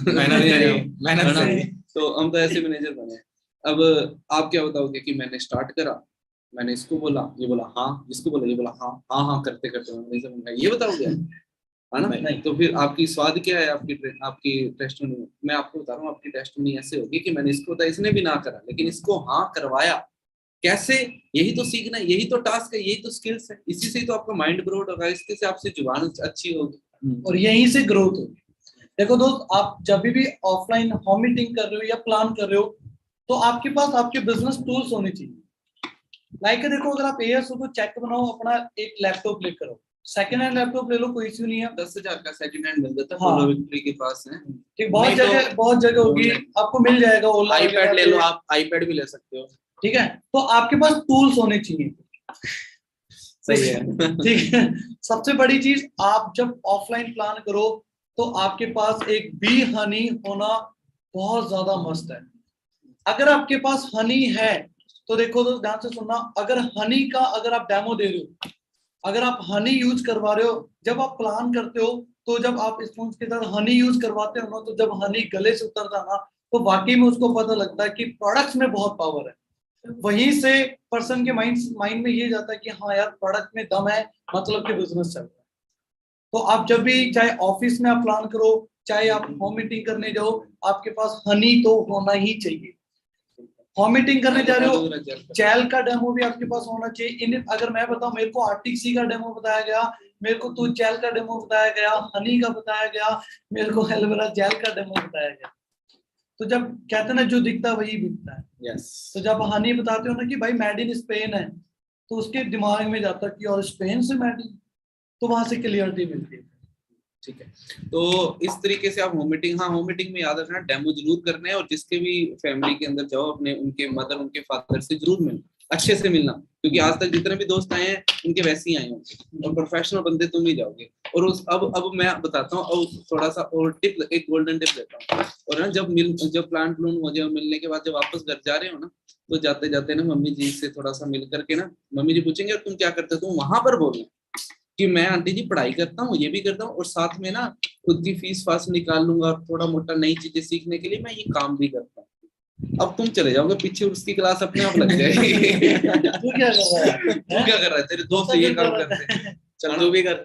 मेहनत करी, तो हम तो ऐसे मैनेजर बने। अब आप क्या बताओगे कि मैंने स्टार्ट करा, मैंने इसको बोला, ये बोला हाँ, इसको बोला, ये बोला हाँ, हाँ हाँ करते करते मैनेजर बन गया, ये बताओगे, है ना। नहीं तो फिर आपकी स्वाद क्या है, आपकी टेस्टिमनी। मैं आपको बता रहा हूँ, आपकी टेस्टिमनी ऐसे होगी कि मैंने इसको बताया, इसने भी ना करा, लेकिन इसको हाँ करवाया, कैसे, यही तो सीखना है, यही तो टास्क है, यही तो स्किल्स है, इसी से ही तो आपका माइंड ग्रोथ होगा, इसके से आपसे जुबान अच्छी होगी, और यहीं से ग्रोथ होगी। देखो दोस्त, आप जब भी ऑफलाइन होम मीटिंग कर रहे हो या प्लान कर रहे हो, तो आपके पास आपके बिजनेस टूल्स होने चाहिए। लाइक देखो, अगर आप एएस हो तो चेक बनाओ, अपना एक लैपटॉप ले करो, सेकंड हैंड लैपटॉप ले लो, कोई इश्यू नहीं है, 10,000 का सेकंड हैंड मिल जाता है, हाँ, विक्ट्री के पास है, ठीक, बहुत जगह होगी, आपको मिल जाएगा। आईपैड ले लो, आप आईपैड भी ले सकते हो, ठीक है। तो आपके पास टूल्स होने चाहिए, सही है, ठीक है। सबसे बड़ी चीज, आप जब ऑफलाइन प्लान करो तो आपके पास एक बी हनी होना बहुत ज्यादा मस्त है। अगर आपके पास हनी है तो देखो, तो ध्यान से सुनना, अगर हनी का अगर आप डेमो दे रहे हो, अगर आप हनी यूज करवा रहे हो, जब आप प्लान करते हो, तो जब आप स्पून के साथ हनी यूज करवाते हो ना, तो जब हनी गले से उतरता ना, तो वाकई में उसको पता लगता है कि प्रोडक्ट्स में बहुत पावर है। वहीं से पर्सन के माइंड में ये जाता है कि हाँ यार, प्रोडक्ट में दम है, मतलब कि बिजनेस चल रहा है। तो आप जब भी, चाहे ऑफिस में आप प्लान करो, चाहे आप होम मीटिंग करने जाओ, आपके पास हनी तो होना ही चाहिए। होम मीटिंग करने जा रहे हो, जेल का डेमो भी आपके पास होना चाहिए। अगर मैं बताऊं, मेरे को आरटीसी का डेमो बताया गया, मेरे को तो जेल का डेमो बताया गया, हनी का बताया गया, मेरे को एलोवेरा जेल का डेमो बताया गया। तो जब कहते हैं ना, जो दिखता वही बिकता है। yes. तो जब हनी बताते हो ना कि भाई मेड इन स्पेन है, तो उसके दिमाग में जाता है कि और स्पेन से मेड इन, तो वहां से क्लियरिटी मिलती है। ठीक है, तो इस तरीके से आप होम मीटिंग में याद रखना, डेमो जरूर करना है, और जिसके भी फैमिली के अंदर जाओ, अपने उनके मदर उनके फादर से जरूर मिलना, अच्छे से मिलना, क्योंकि आज तक जितने भी दोस्त आए हैं उनके वैसे ही आए होंगे, और प्रोफेशनल बंदे तुम ही जाओगे। और अब मैं बताता हूँ, अब थोड़ा सा और टिप, एक गोल्डन टिप देता हूँ। और ना जब प्लान हो जाए, मिलने के बाद जब वापस घर जा रहे हो ना, तो जाते जाते ना मम्मी जी से थोड़ा सा मिल करके ना, मम्मी जी पूछेंगे तुम क्या करते हो, तुम वहां पर बोलना कि मैं आंटी जी पढ़ाई करता हूँ, ये भी करता हूँ, और साथ में ना खुद की फीस फास निकाल लूंगा, थोड़ा मोटा नई चीजें सीखने के लिए मैं ये काम भी करता हूँ। अब तुम चले जाओगे पीछे, उसकी क्लास अपने आप लग जाएगी। तू क्या कर रहा है? तू क्या कर रहा है, तेरे दोस्त ये काम करते हैं। चल तू भी कर।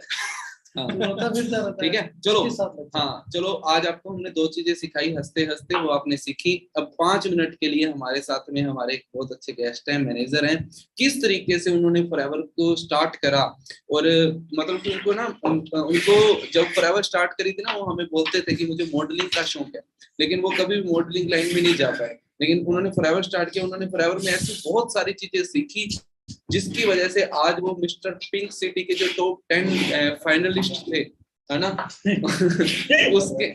हाँ रोता फिरता रहता ठीक है, चलो किसके साथ लगता है? हाँ चलो, आज आपको हमने 2 चीजें सिखाई, हंसते हंसते वो आपने सीखी। अब 5 मिनट के लिए हमारे साथ में हमारे एक बहुत अच्छे गेस्ट हैं, मैनेजर हैं, किस तरीके से उन्होंने फॉरएवर को स्टार्ट करा। और मतलब कि उनको ना उनको जब फॉरएवर स्टार्ट करी थी ना, वो हमें बोलते थे कि मुझे मॉडलिंग का शौक है, लेकिन वो कभी मॉडलिंग लाइन में नहीं जा पाए। लेकिन उन्होंने फॉरएवर स्टार्ट किया, उन्होंने फॉरएवर में ऐसी बहुत सारी चीजें सीखी जिसकी वजह से आज वो मिस्टर पिंक सिटी के जो टॉप 10 फाइनलिस्ट थे, है ना, उसके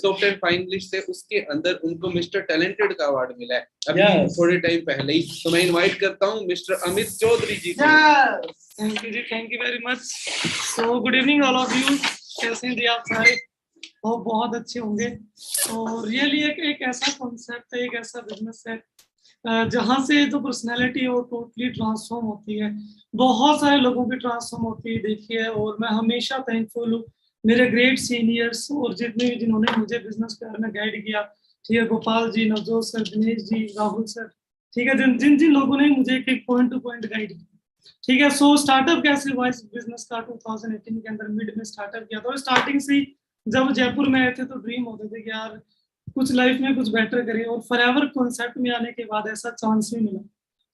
टॉप 10 फाइनलिस्ट थे, उसके अंदर उनको मिस्टर टैलेंटेड का अवार्ड मिला है अभी थोड़े टाइम पहले ही। तो मैं इनवाइट करता हूँ मिस्टर अमित चौधरी जी को। थैंक यू जी, thank you very much. So good evening all of you, कैसे हैं जी आप सारे? वो बहुत अच्छे होंगे। तो रियली एक ऐसा कॉन्सेप्ट है, एक ऐसा बिजनेस है जहाँ से तो पर्सनैलिटी और टोटली ट्रांसफॉर्म होती है, बहुत सारे लोगों की ट्रांसफॉर्म होती है देखी है। और मैं हमेशा थैंकफुल हूँ मेरे ग्रेट सीनियर्स और जितने भी जिन्होंने मुझे बिजनेस के बारे में गाइड किया, ठीक है, गोपाल जी, नवजोत सर, दिनेश जी, राहुल सर, ठीक है, जिन जिन लोगों ने मुझे एक पॉइंट टू पॉइंट गाइड किया, ठीक है। सो स्टार्टअप कैसे हुआ इस बिजनेस का? 2018 के अंदर मिड में स्टार्टअप किया था। और स्टार्टिंग से ही जब जयपुर में आए थे तो ड्रीम होते थे कि यार कुछ लाइफ में कुछ बेटर करें, और फॉरएवर कॉन्सेप्ट में आने के बाद ऐसा चांस भी मिला,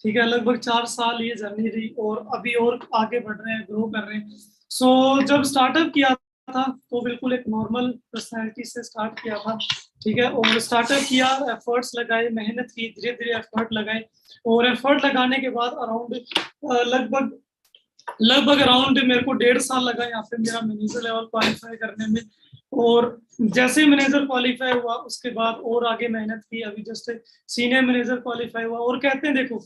ठीक है। लगभग 4 साल ये जर्नी रही और अभी और आगे बढ़ रहे हैं, ग्रो कर रहे हैं। सो जब स्टार्टअप किया था तो बिल्कुल एक नॉर्मल पर्सनैलिटी से स्टार्ट किया था, ठीक है। और स्टार्टअप किया, एफर्ट्स लगाए, मेहनत की, धीरे धीरे एफर्ट लगाए। और एफर्ट लगाने के बाद अराउंड लगभग अराउंड मेरे को 1.5 साल लगा यहाँ पे मेरा मैनेजर लेवल क्वालिफाई करने में। और जैसे मैनेजर क्वालिफाई हुआ उसके बाद और आगे मेहनत की, अभी जस्ट सीनियर मैनेजर क्वालिफाई हुआ। और कहते हैं देखो,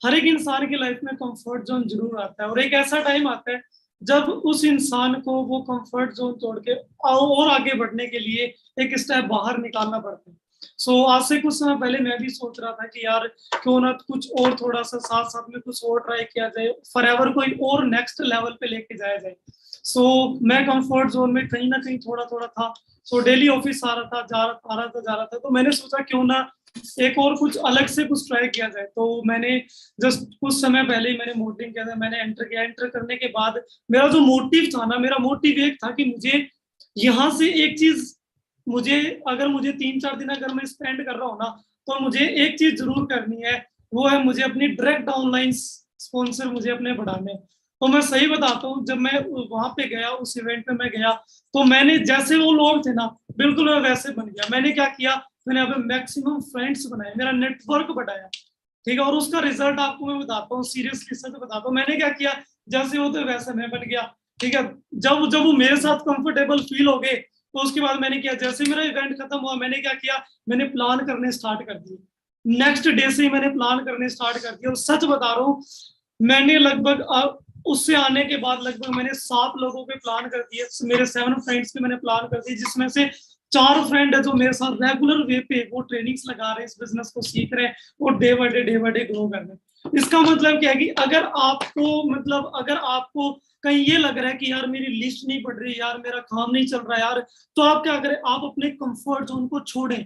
हर एक इंसान की लाइफ में कंफर्ट जोन जरूर आता है, और एक ऐसा टाइम आता है जब उस इंसान को वो कंफर्ट जोन तोड़ के और आगे बढ़ने के लिए एक स्टेप बाहर निकालना पड़ता है। सो आज से कुछ समय पहले मैं भी सोच रहा था कि यार क्यों ना कुछ और थोड़ा सा साथ साथ में कुछ और ट्राई किया जाए, फॉरएवर कोई और नेक्स्ट लेवल पे लेके जाया जाए। सो मैं कंफर्ट जोन में कहीं ना कहीं थोड़ा थोड़ा था। सो डेली ऑफिस आ रहा था, जा रहा था, तो मैंने सोचा क्यों ना एक और कुछ अलग से कुछ ट्राई किया जाए। तो मैंने जस्ट कुछ समय पहले ही मैंने मॉडलिंग किया था, मैंने एंटर किया। एंटर करने के बाद मेरा जो मोटिव था ना, मेरा मोटिव एक था कि मुझे यहाँ से एक चीज, मुझे अगर मुझे 3-4 दिन अगर मैं स्पेंड कर रहा हूँ ना, तो मुझे एक चीज जरूर करनी है, वो है मुझे अपनी डायरेक्ट ऑनलाइन स्पॉन्सर मुझे अपने बढ़ाने। तो मैं सही बताता हूँ, जब मैं वहां पे गया, उस इवेंट पे मैं गया, तो मैंने जैसे वो लोग थे ना, बिल्कुल मैं वैसे बन गया। मैंने क्या किया, मैंने यहाँ पे मैक्सिमम फ्रेंड्स बनाए, मेरा नेटवर्क बढ़ाया, ठीक है। और उसका रिजल्ट आपको मैं बताता हूँ, सीरियसली सच बताता हूँ। मैंने क्या किया, जैसे वो तो वैसे मैं बन गया, ठीक है। जब जब वो मेरे साथ कंफर्टेबल फील हो गए, तो उसके बाद मैंने किया, जैसे मेरा इवेंट खत्म हुआ, मैंने क्या किया, मैंने प्लान करने स्टार्ट कर दिए। नेक्स्ट डे से ही मैंने प्लान करने स्टार्ट कर दिया। और सच बता रहा हूँ, मैंने लगभग उससे आने के बाद लगभग मैंने 7 लोगों के प्लान कर दिए, मेरे 7 फ्रेंड्स के मैंने प्लान कर दिए, जिसमें से 4 फ्रेंड है जो मेरे साथ रेगुलर वे पे वो ट्रेनिंग्स लगा रहे हैं, इस बिजनेस को सीख रहे हैं और डे बाय डे ग्रो कर रहे हैं। इसका मतलब क्या है कि अगर आपको कहीं ये लग रहा है कि यार मेरी लिस्ट नहीं बढ़ रही, यार मेरा काम नहीं चल रहा यार, तो आप क्या करें, आप अपने कंफर्ट जोन को छोड़ें।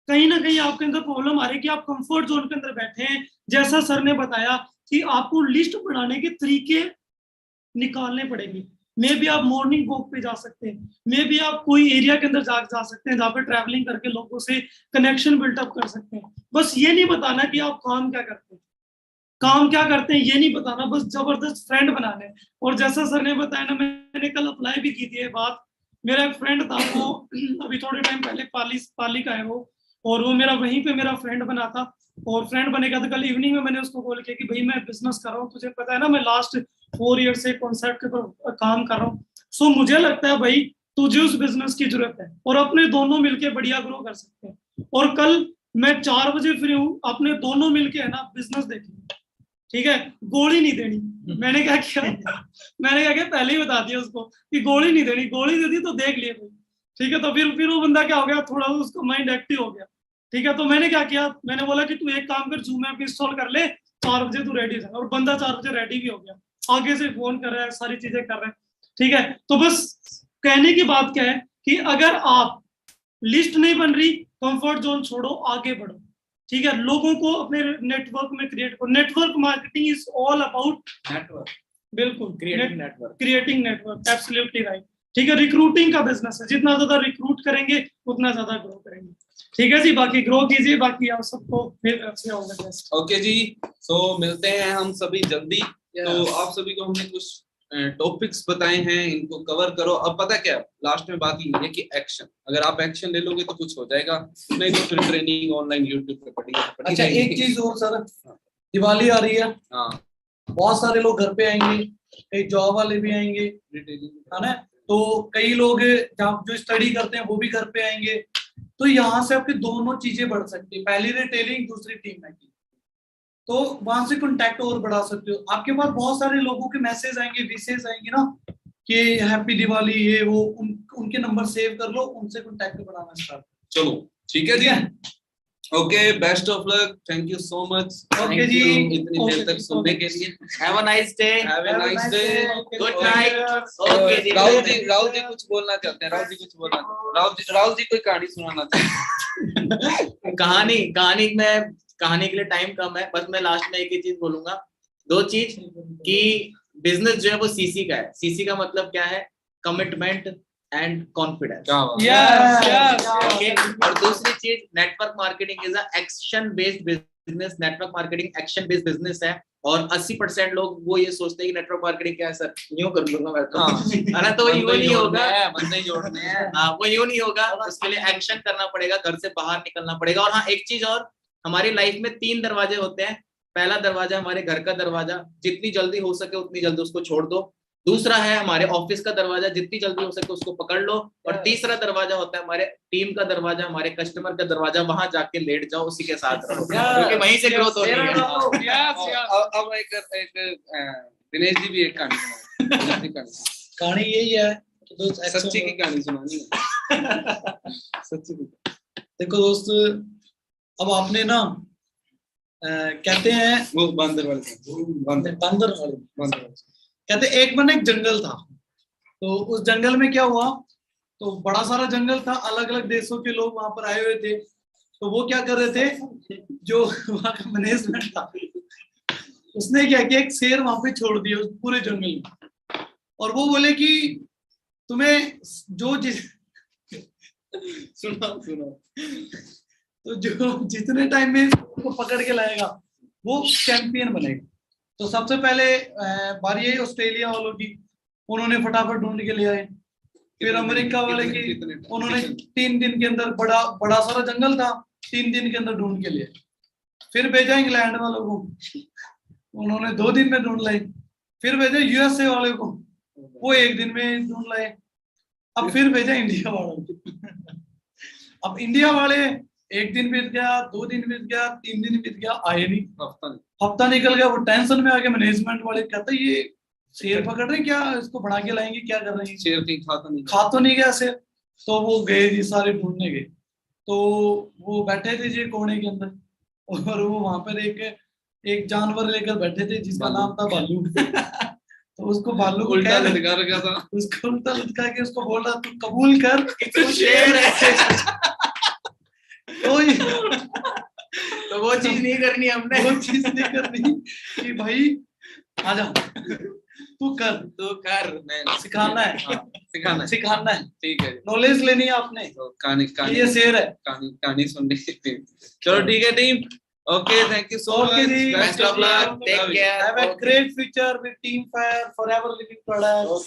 कहीं ना कहीं आपके अंदर प्रॉब्लम आ रही है कि आप कंफर्ट जोन के अंदर बैठे हैं। जैसा सर ने बताया कि आपको लिस्ट बढ़ाने के तरीके निकालने पड़ेंगे। मे भी आप मॉर्निंग वॉक पे जा सकते हैं, मे भी आप कोई एरिया के अंदर जा सकते हैं जहाँ पे ट्रैवलिंग करके लोगों से कनेक्शन बिल्टअप कर सकते हैं। बस ये नहीं बताना कि आप काम क्या करते हैं, काम क्या करते हैं ये नहीं बताना, बस जबरदस्त फ्रेंड बनाने। और जैसा सर ने बताया ना, मैंने कल अप्लाई भी की थी ये बात। मेरा एक फ्रेंड था, वो अभी थोड़े टाइम पहले पाली का है वो, और वो मेरा वहीं पे मेरा फ्रेंड बना था। और फ्रेंड बनेगा तो कल इवनिंग में मैंने उसको कॉल किया कि भाई मैं बिजनेस कर रहा हूँ, तुझे पता है ना मैं लास्ट 4 ईयर से कॉन्सेप्ट के ऊपर काम कर रहा हूँ। सो मुझे लगता है भाई तुझे उस बिजनेस की जरूरत है, और अपने दोनों मिलके बढ़िया ग्रो कर सकते हैं। और कल मैं 4 बजे फ्री हूँ, अपने दोनों मिलके है ना बिजनेस देखेंगे, ठीक है। गोली नहीं देनी। मैंने क्या किया पहले ही बता दिया उसको कि गोली नहीं देनी, गोली दे दी तो देख लिए भाई, ठीक है। तो फिर वो बंदा क्या हो गया, थोड़ा उसका माइंड एक्टिव हो गया, ठीक है। तो मैंने क्या किया, मैंने बोला कि तू एक काम कर, जूम ऐप इंस्टॉल कर ले, 4 बजे तू रेडी था। और बंदा 4 बजे रेडी भी हो गया, आगे से फोन कर रहा है, सारी चीजें कर रहा है, ठीक है। तो बस कहने की बात क्या है कि अगर आप लिस्ट नहीं बन रही, कंफर्ट जोन छोड़ो, आगे बढ़ो। ठीक है, लोगों को अपने नेटवर्क में क्रिएट करो। Network marketing is all about network, बिल्कुल creating network, creating network, absolutely right. ठीक है, रिक्रूटिंग का बिजनेस है, जितना ज्यादा रिक्रूट करेंगे उतना ज्यादा ग्रो करेंगे। ठीक है जी, बाकी ग्रो कीजिए, बाकी आप सबको मेरी तरफ से ऑल द बेस्ट। ओके जी, सो मिलते हैं हम सभी जल्दी। तो आप सभी को हमने कुछ टॉपिक्स बताए हैं, इनको कवर करो। अब पता क्या, लास्ट में बात ये है कि एक्शन, अगर आप एक्शन ले लोगे तो कुछ हो जाएगा, नहीं तो फिर ट्रेनिंग ऑनलाइन यूट्यूब पे पड़ी अच्छा, एक चीज और सर, दिवाली आ रही है, हाँ, बहुत सारे लोग घर पे आएंगे, कई जॉब वाले भी आएंगे, है ना, तो कई लोग जो स्टडी करते हैं वो भी घर पे आएंगे, तो यहाँ से आपकी दोनों चीजें बढ़ सकती है, पहली रिटेलिंग, दूसरी टीम मैकिंग, तो वहां से कांटेक्ट और बढ़ा सकते हो। आपके पास बहुत सारे लोगों के मैसेज आएंगे, विशेष आएंगे ना कि हैप्पी दिवाली, ये वो, उनके नंबर सेव कर लो, उनसे कांटेक्ट बढ़ाना स्टार्ट। चलो ठीक है जी, okay, best of luck, thank you so much. Okay जी, इतनी देर तक सुनने के लिए। Have a nice day, have a nice day, good night. Okay जी, राहुल जी कुछ बोलना चाहते हैं, राहुल जी कुछ बोलना चाहते हैं, राहुल जी कोई कहानी सुनाना चाहते हैं। कहानी के लिए टाइम कम है, बस मैं लास्ट में एक ही चीज बोलूंगा, दो चीज, कि बिजनेस जो है वो सीसी का है। सीसी का मतलब क्या है? Commitment and confidence. ओके, और दूसरी चीज, network marketing is a action based business. Network marketing action based business है, और 80% लोग वो ये सोचते हैं कि नेटवर्क मार्केटिंग क्या है सर, यूं कर लूंगा मैं तो, है ना, तो वो यूं नहीं होगा, बंदे जोड़ने हैं। हाँ, वो यूं नहीं होगा, उसके लिए एक्शन करना पड़ेगा, घर से बाहर निकलना पड़ेगा। और हाँ, एक चीज और, हमारी लाइफ में 3 दरवाजे होते हैं। पहला दरवाजा हमारे घर का दरवाजा, जितनी जल्दी हो सके उतनी जल्दी उसको छोड़ दो। दूसरा है हमारे ऑफिस का दरवाजा, जितनी जल्दी हो सके उसको पकड़ लो। और तीसरा दरवाजा होता है हमारे टीम का दरवाजा, हमारे कस्टमर का दरवाजा, वहां जाके लेट जाओ, उसी के साथ रहो, क्योंकि वहीं से ग्रोथ होती है। अब एक दिनेश जी भी एक कहानी कहानी यही है कि दोस्त, सच्ची की कहानी सुनानी है। सच्ची की। देखो दोस्त, अब आपने ना कहते हैं वो बंदर वाले कहते एक बार एक जंगल था, तो उस जंगल में क्या हुआ, तो बड़ा सारा जंगल था, अलग अलग देशों के लोग वहां पर आए हुए थे। तो वो क्या कर रहे थे, जो वहां का मैनेजमेंट था, उसने क्या किया, एक शेर वहां पे छोड़ दिया उस पूरे जंगल में, और वो बोले कि तुम्हें जो सुनो तो जो जितने टाइम में उसको पकड़ के लाएगा वो चैंपियन बनेगा। तो सबसे पहले बारी आई ऑस्ट्रेलिया वालों की, उन्होंने फटाफट ढूंढ के ले आए। फिर अमेरिका वाले की, उन्होंने 3 दिन के अंदर, बड़ा सारा जंगल था, 3 दिन के अंदर ढूंढ के लिए। फिर भेजा इंग्लैंड वालों को, उन्होंने 2 दिन में ढूंढ लाए। फिर भेजा यूएसए वाले को, वो 1 दिन में ढूंढ लाए। अब फिर भेजा इंडिया वालों को। अब इंडिया वाले 1 दिन बीत गया, 2 दिन बीत गया, 3 दिन बीत गया, आए नहीं, हफ्ता निकल गया। वो टेंशन में आके मैनेजमेंट वाले कहते ये शेर पकड़ रहे क्या, इसको बना के लाएंगे, क्या कर रहे हैं, शेर खा तो नहीं गया शेर। तो वो गए जी, सारे ढूंढने गए। तो वो बैठे थे जी कोने के अंदर, और वो वहां पर एक जानवर लेकर बैठे थे जिसका नाम था भालू। तो उसको भालू को उल्टा लटका रखा था, उसको उल्टा लटका के उसको बोल रहा तू कबूल कर तो शेर है। तो वो चीज नहीं करनी हमने, वो चीज नहीं करनी कि भाई आजा तू कर, मैं सिखाना है, ठीक है, नॉलेज लेनी है आपने, तो कहानी ये शेर है, कहानी सुननी थी। चलो ठीक है team, okay, thank you so much, best of luck, take care, have a great future with team fire, Forever Living products.